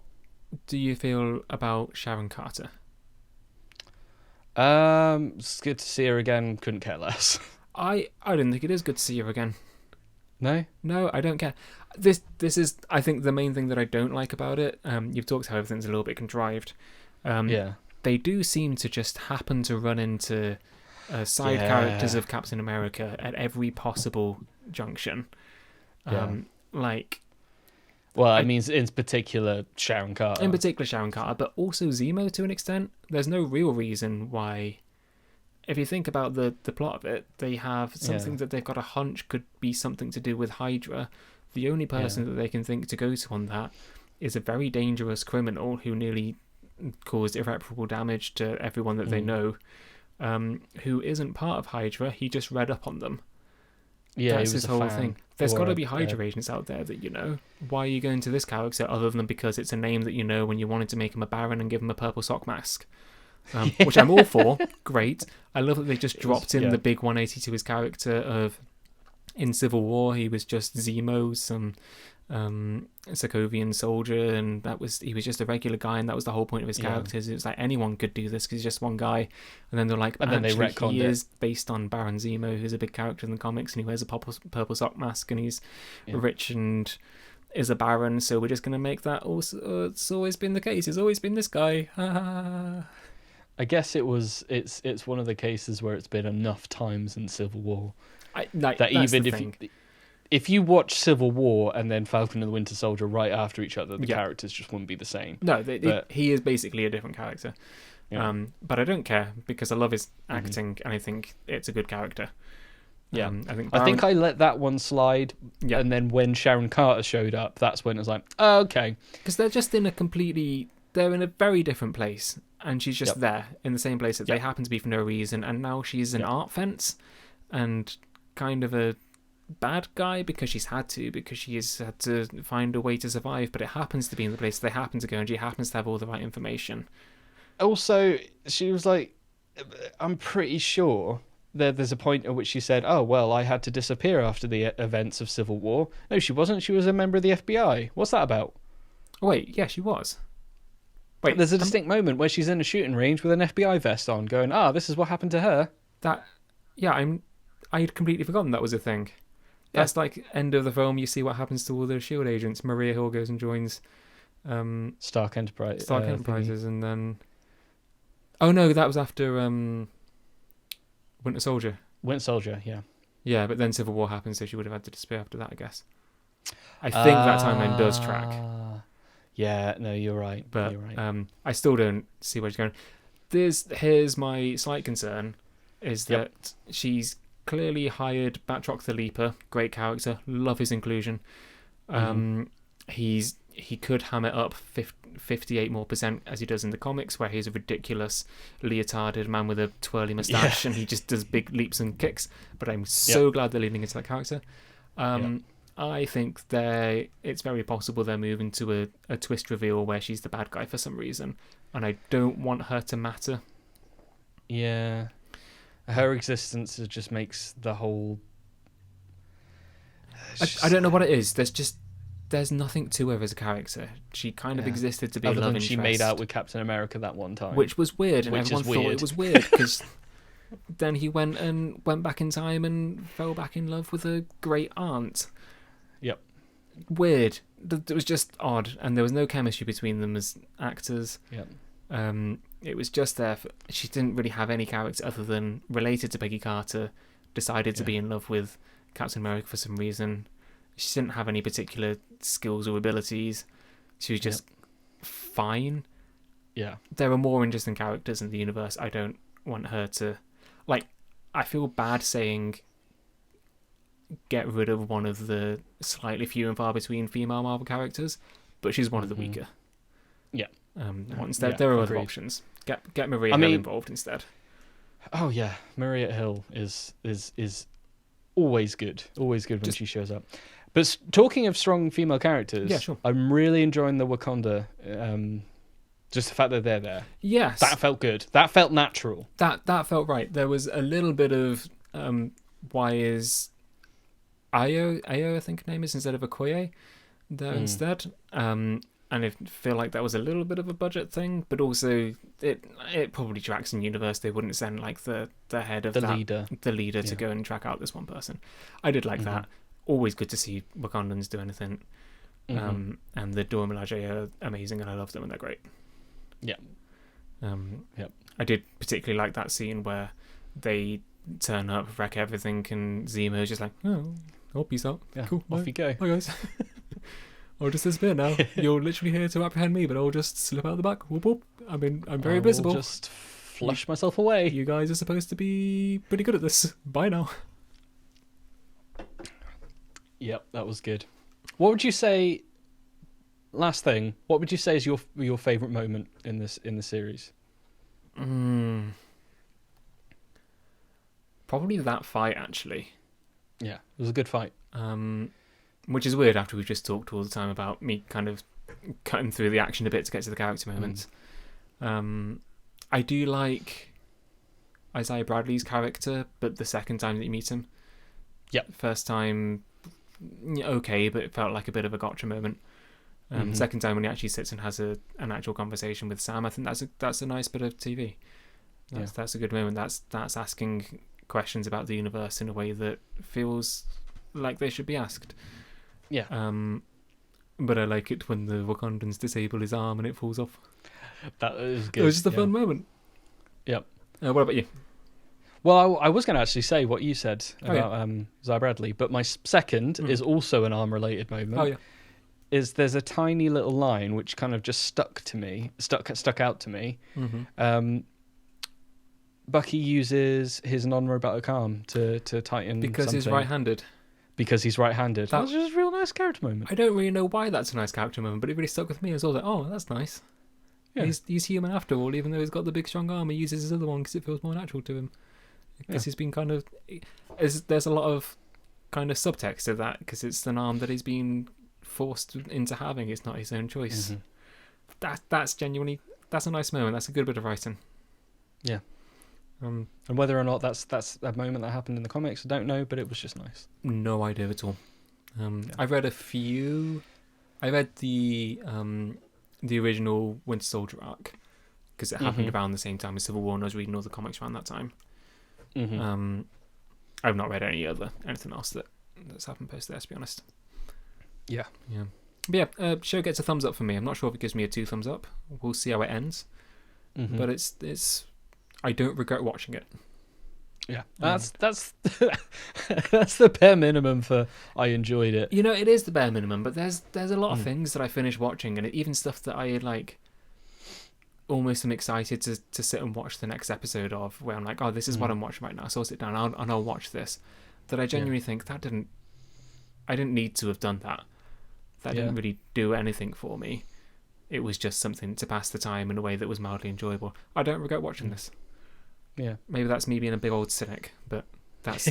do you feel about Sharon Carter? It's good to see her again. Couldn't care less. I don't think it is good to see her again. No, I don't care. This is, I think, the main thing that I don't like about it. You've talked how everything's a little bit contrived. They do seem to just happen to run into side characters of Captain America at every possible junction. I mean, in particular, Sharon Carter. But also Zemo to an extent. There's no real reason why. If you think about the plot of it, they have something that they've got a hunch could be something to do with Hydra. The only person that they can think to go to on that is a very dangerous criminal who nearly caused irreparable damage to everyone that they know, who isn't part of Hydra. He just read up on them. Yeah, that's his whole thing. There's got to be Hydra agents out there that you know. Why are you going to this character other than because it's a name that you know when you wanted to make him a Baron and give him a purple sock mask? Which I'm all for. Great. I love that they just dropped in the big 180 to his character of in Civil War he was just Zemo, some Sokovian soldier, and he was just a regular guy, and that was the whole point of his characters. It was like anyone could do this because he's just one guy, and then they're like, and then they retconned he is based on Baron Zemo, who's a big character in the comics, and he wears a purple sock mask, and he's rich and is a Baron, so we're just going to make that also. It's always been the case. It's always been this guy. I guess it's one of the cases where it's been enough times in Civil War that even if you watch Civil War and then Falcon and the Winter Soldier right after each other, the characters just wouldn't be the same. No, he is basically a different character. Yeah. But I don't care because I love his acting and I think it's a good character. Yeah, I think I let that one slide, and then when Sharon Carter showed up, that's when it was like, oh, okay. Because they're just in they're in a very different place, and she's just there in the same place that they happen to be for no reason, and now she's an art fence and kind of a bad guy because she's had to find a way to survive, but it happens to be in the place they happen to go, and she happens to have all the right information. Also, she was like, I'm pretty sure there's a point at which she said, oh, well, I had to disappear after the events of Civil War. No, she wasn't. She was a member of the FBI. What's that about? Wait, yeah, she was. Wait, there's a distinct moment where she's in a shooting range with an FBI vest on going, this is what happened to her. I'd completely forgotten that was a thing. Yeah. That's like end of the film, you see what happens to all the S.H.I.E.L.D. agents. Maria Hill goes and joins Stark Enterprises, and then... Oh no, that was after Winter Soldier. Yeah. Yeah, but then Civil War happened, so she would have had to disappear after that, I guess. I think that timeline does track. Yeah, no, you're right. But I still don't see where she's going. Here's my slight concern, is that she's clearly hired Batroc the Leaper, great character, love his inclusion. He could ham it up 58% more as he does in the comics, where he's a ridiculous leotarded man with a twirly moustache and he just does big leaps and kicks. But I'm so glad they're leaning into that character. I think it's very possible they're moving to a twist reveal where she's the bad guy for some reason, and I don't want her to matter. Yeah. Her existence just makes the whole... I don't know what it is. There's nothing to her as a character. She kind of existed to be a love interest. She made out with Captain America that one time. Which was weird, and everyone thought it was weird, because then he went back in time and fell back in love with a great aunt. Yep. Weird. It was just odd, and there was no chemistry between them as actors. Yep. It was just there. She didn't really have any character other than related to Peggy Carter, decided to be in love with Captain America for some reason. She didn't have any particular skills or abilities. She was just fine. Yeah. There are more interesting characters in the universe. I don't want her to... Like, I feel bad saying get rid of one of the slightly few and far between female Marvel characters, but she's one of the weaker. Yeah. Instead, there are other options. Get Maria Hill involved instead. Oh yeah, Maria Hill is always good. Always good when she shows up. But talking of strong female characters, yeah, sure. I'm really enjoying the Wakanda. Just the fact that they're there. Yes, that felt good. That felt natural. That felt right. There was a little bit of why is Ayo I think her name is instead of Okoye there instead. And I feel like that was a little bit of a budget thing, but also it probably tracks in universe. They wouldn't send like the head of the leader to go and track out this one person. I did like that. Always good to see Wakandans do anything. And the Dora Milaje are amazing, and I love them, and they're great. Yeah. I did particularly like that scene where they turn up, wreck everything, and Zemo is just like, oh, peace out. Yeah, cool. Off you go. Bye, guys. I'll just disappear now. You're literally here to apprehend me, but I'll just slip out the back. Whoop whoop. I mean, I'm very visible. I'll just flush myself away. You guys are supposed to be pretty good at this. Bye now. Yep, that was good. What would you say? Last thing. What would you say is your favorite moment in the series? Probably that fight, actually. Yeah, it was a good fight. Which is weird after we've just talked all the time about me kind of cutting through the action a bit to get to the character moments. I do like Isaiah Bradley's character, but the second time that you meet him. Yep. First time, okay, but it felt like a bit of a gotcha moment. Second time when he actually sits and has an actual conversation with Sam, I think that's a nice bit of TV. That's a good moment. That's asking questions about the universe in a way that feels like they should be asked. Yeah. But I like it when the Wakandans disable his arm and it falls off. That was good. It was just a fun moment. Yep. What about you? Well, I was going to actually say what you said about Isaiah Bradley, but my second is also an arm-related moment. Oh yeah. There's a tiny little line which kind of just stuck out to me. Bucky uses his non-robotic arm to tighten because something. he's right-handed. Because he's right-handed. That was just a real nice character moment. I don't really know why that's a nice character moment, but it really stuck with me as well. Like, oh, that's nice. Yeah. He's human after all, even though he's got the big strong arm. He uses his other one because it feels more natural to him. Because he's been kind of... There's a lot of kind of subtext to that, because it's an arm that he's been forced into having. It's not his own choice. That's genuinely... That's a nice moment. That's a good bit of writing. Yeah. And whether or not that's a moment that happened in the comics, I don't know, but it was just nice. No idea at all. I've read a few. I read the original Winter Soldier arc because it happened around the same time as Civil War, and I was reading all the comics around that time. I've not read anything else that's happened post there, to be honest. Yeah. But show gets a thumbs up for me. I'm not sure if it gives me a 2 thumbs up. We'll see how it ends. But it's. I don't regret watching it. Yeah, that's that's the bare minimum for I enjoyed it. You know, it is the bare minimum, but there's a lot of things that I finished watching, and even stuff that I like almost am excited to sit and watch the next episode of, where I'm like, oh, this is what I'm watching right now, so I'll sit down and I'll watch this. That I genuinely think I didn't need to have done that. That didn't really do anything for me. It was just something to pass the time in a way that was mildly enjoyable. I don't regret watching this. Yeah, maybe that's me being a big old cynic, but that's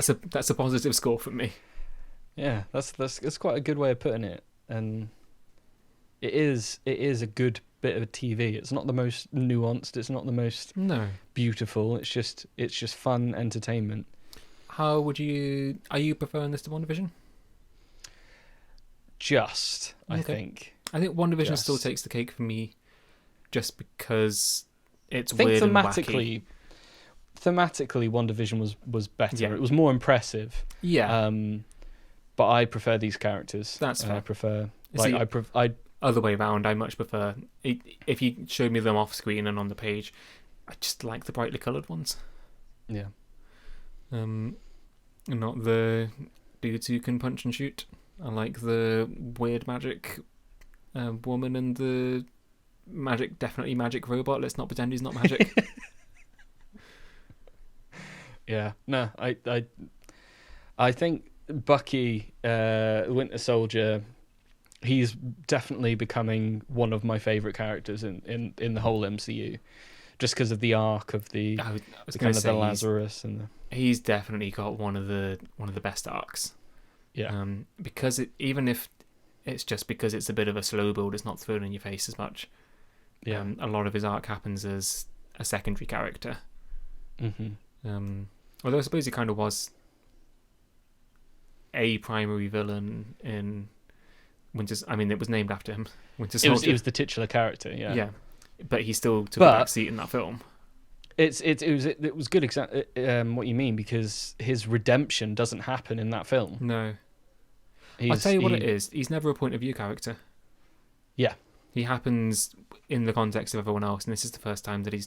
a positive score for me. Yeah, that's quite a good way of putting it, and it is a good bit of TV. It's not the most nuanced. It's not the most beautiful. It's just fun entertainment. Are you preferring this to WandaVision? I think WandaVision still takes the cake for me, just because it's weird and wacky. Thematically, WandaVision was better. Yeah. It was more impressive. Yeah. But I prefer these characters. That's fair. I prefer other way around, I much prefer if you show me them off screen and on the page. I just like the brightly coloured ones. Yeah. Not the dudes who can punch and shoot. I like the weird magic woman and the definitely magic robot. Let's not pretend he's not magic. Yeah. No, I think Bucky, Winter Soldier, he's definitely becoming one of my favourite characters in the whole MCU. Just because of the arc of the the Lazarus and he's definitely got one of the best arcs. Yeah. Because even if it's just because it's a bit of a slow build, it's not thrown in your face as much. Yeah. A lot of his arc happens as a secondary character. Mm-hmm. Although I suppose he kind of was a primary villain in Winter's. I mean, it was named after him. Winter Soldier. It was the titular character. Yeah. Yeah. But he still took a back seat in that film. It was good what you mean, because his redemption doesn't happen in that film. No. I'll tell you what it is. He's never a point of view character. Yeah. He happens in the context of everyone else, and this is the first time that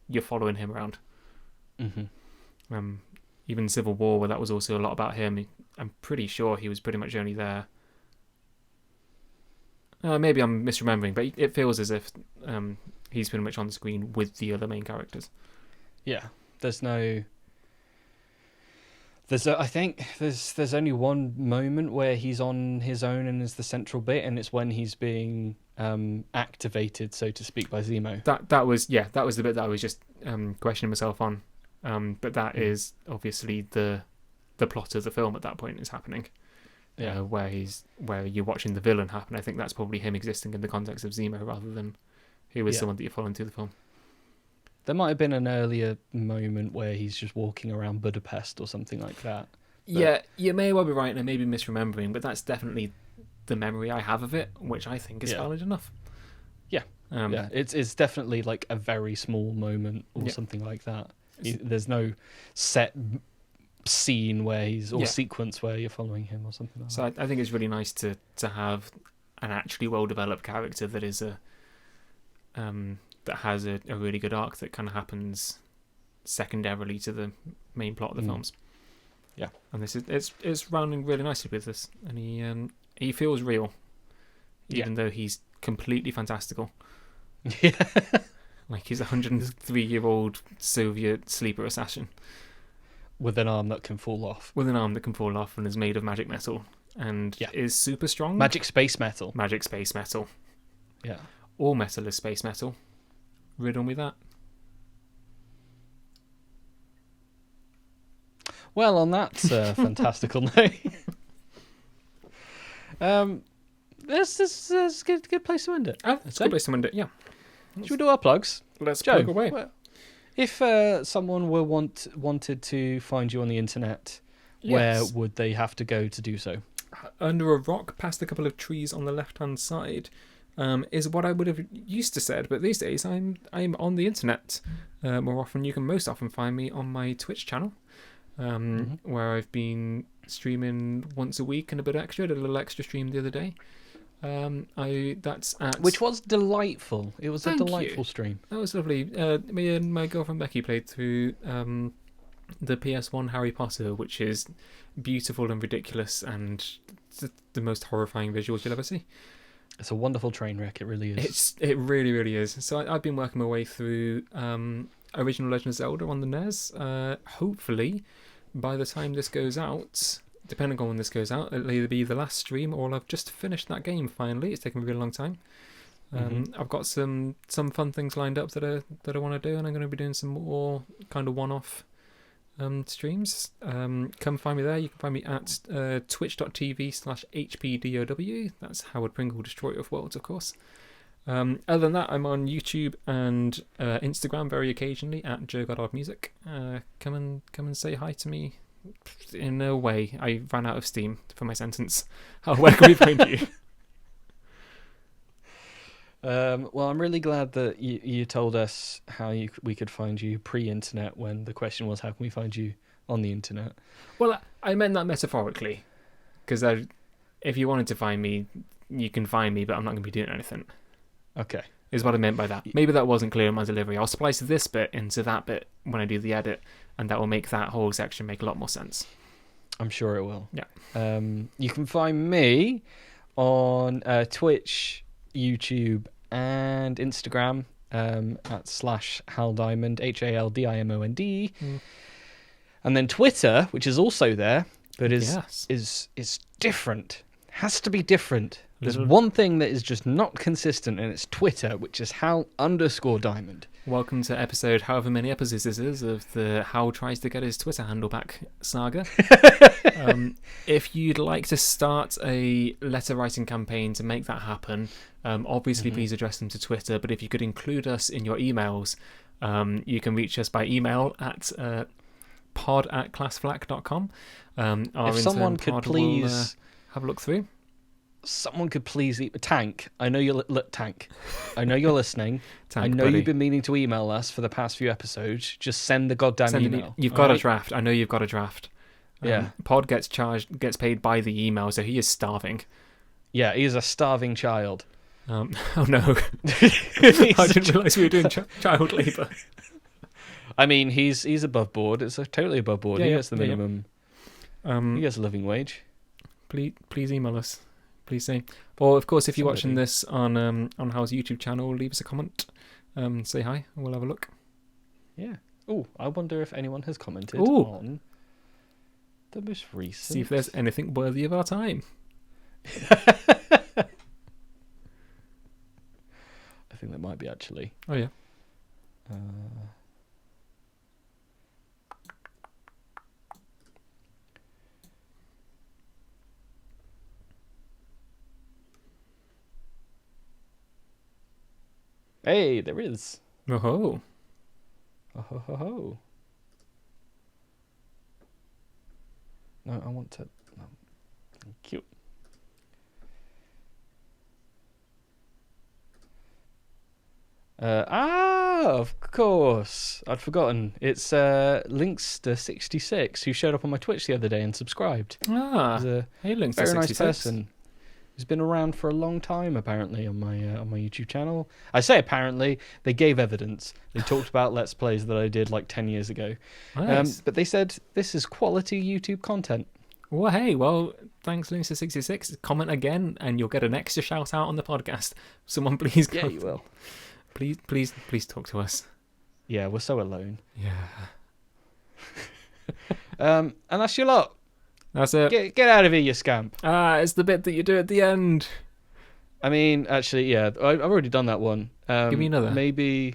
you're following him around. Mm-hmm. Even Civil War, where that was also a lot about him, I'm pretty sure he was pretty much only there. Maybe I'm misremembering, but it feels as if he's pretty much on the screen with the other main characters. Yeah, I think there's only one moment where he's on his own and is the central bit, and it's when he's being activated, so to speak, by Zemo. That was the bit that I was just questioning myself on. But that is obviously the plot of the film at that point is happening. Yeah. Where you're watching the villain happen. I think that's probably him existing in the context of Zemo rather than he was someone that you're following through the film. There might have been an earlier moment where he's just walking around Budapest or something like that. Yeah, you may well be right, and I may be misremembering, but that's definitely the memory I have of it, which I think is valid enough. Yeah, it's definitely like a very small moment or something like that. There's no set scene where sequence where you're following him or something like that. So I think it's really nice to have an actually well developed character that is that has a really good arc that kind of happens secondarily to the main plot of the films. Yeah, and this is it's rounding really nicely with this, and he feels real, even though he's completely fantastical. Yeah, like he's a 103-year-old Soviet sleeper assassin. With an arm that can fall off. And is made of magic metal. And is super strong. Magic space metal. Yeah. All metal is space metal. Riddle me that. Well, on that fantastical note, this is a good place to end it. It's a good place to end it, yeah. Should we do our plugs? Let's plug away. Well, if someone wanted to find you on the internet, where would they have to go to do so? Under a rock, past a couple of trees on the left-hand side, is what I would have used to said. But these days, I'm on the internet more often. You can most often find me on my Twitch channel, where I've been streaming once a week and a bit extra. Did a little extra stream the other day. That's at which was delightful. It was a delightful stream. That was lovely. Me and my girlfriend Becky played through the PS1 Harry Potter, which is beautiful and ridiculous and the most horrifying visuals you'll ever see. It's a wonderful train wreck. It really is. It really, really is. So I've been working my way through original Legend of Zelda on the NES. Hopefully, by the time this goes out, depending on when this goes out, it'll either be the last stream or I've just finished that game finally. It's taken a really long time. I've got some fun things lined up that I want to do, and I'm going to be doing some more kind of one-off streams. Come find me there. You can find me at twitch.tv/HPDOW. That's Howard Pringle, Destroyer of Worlds, of course. Other than that, I'm on YouTube and Instagram very occasionally at JoeGoddardMusic. Come and say hi to me. In a way, I ran out of steam for my sentence. Where can we find you? Well, I'm really glad that you told us how we could find you pre-internet when the question was how can we find you on the internet. Well, I meant that metaphorically, because if you wanted to find me, you can find me, but I'm not going to be doing anything. Okay. Is what I meant by that. Maybe that wasn't clear in my delivery. I'll splice this bit into that bit when I do the edit, and that will make that whole section make a lot more sense. I'm sure it will. Yeah. You can find me on Twitch, YouTube, and Instagram at /HalDiamond, HALDIMOND. And then Twitter, which is also there, but is different. Has to be different. There's one thing that is just not consistent, and it's Twitter, which is Hal_Diamond. Welcome to episode, however many episodes this is, of the Hal tries to get his Twitter handle back saga. If you'd like to start a letter writing campaign to make that happen, obviously please address them to Twitter, but if you could include us in your emails, you can reach us by email at pod@classflack.com. If someone could please have a look through. Someone could please Tank. I know you're Tank. I know you're listening. Tank, I know buddy. you've been meaning to email us for the past few episodes. Just send the goddamn email. You've got a draft. I know you've got a draft. Yeah. Pod gets paid by the email, so he is starving. Yeah, he is a starving child. Oh no! I didn't realise we were doing child labour. I mean, he's above board. It's totally above board. He gets the minimum. He gets a living wage. Please email us. Please say. Or of course, if you're watching this on Hal's YouTube channel, leave us a comment. Say hi, and we'll have a look. Yeah. Oh, I wonder if anyone has commented on the most recent. See if there's anything worthy of our time. I think there might be, actually. Oh yeah. Hey, there is. Oh ho. Oh ho ho ho. No, I want to. No. Thank you. Of course. I'd forgotten. It's Linkster66 who showed up on my Twitch the other day and subscribed. He's a Linkster66. Very nice person. He's been around for a long time, apparently, on my YouTube channel. I say apparently. They gave evidence. They talked about Let's Plays that I did like 10 years ago. Nice. But they said this is quality YouTube content. Well, hey, thanks, Linkster66. Comment again, and you'll get an extra shout out on the podcast. Someone please Yeah, you will. Please talk to us. Yeah, we're so alone. Yeah. And that's your lot. That's it. Get out of here, you scamp. It's the bit that you do at the end. I mean, actually, yeah, I've already done that one. Give me another. Maybe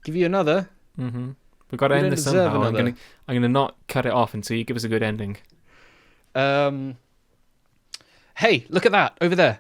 give you another. Mm-hmm. We've got to end this somehow. I'm gonna not cut it off until you give us a good ending. Hey, look at that over there.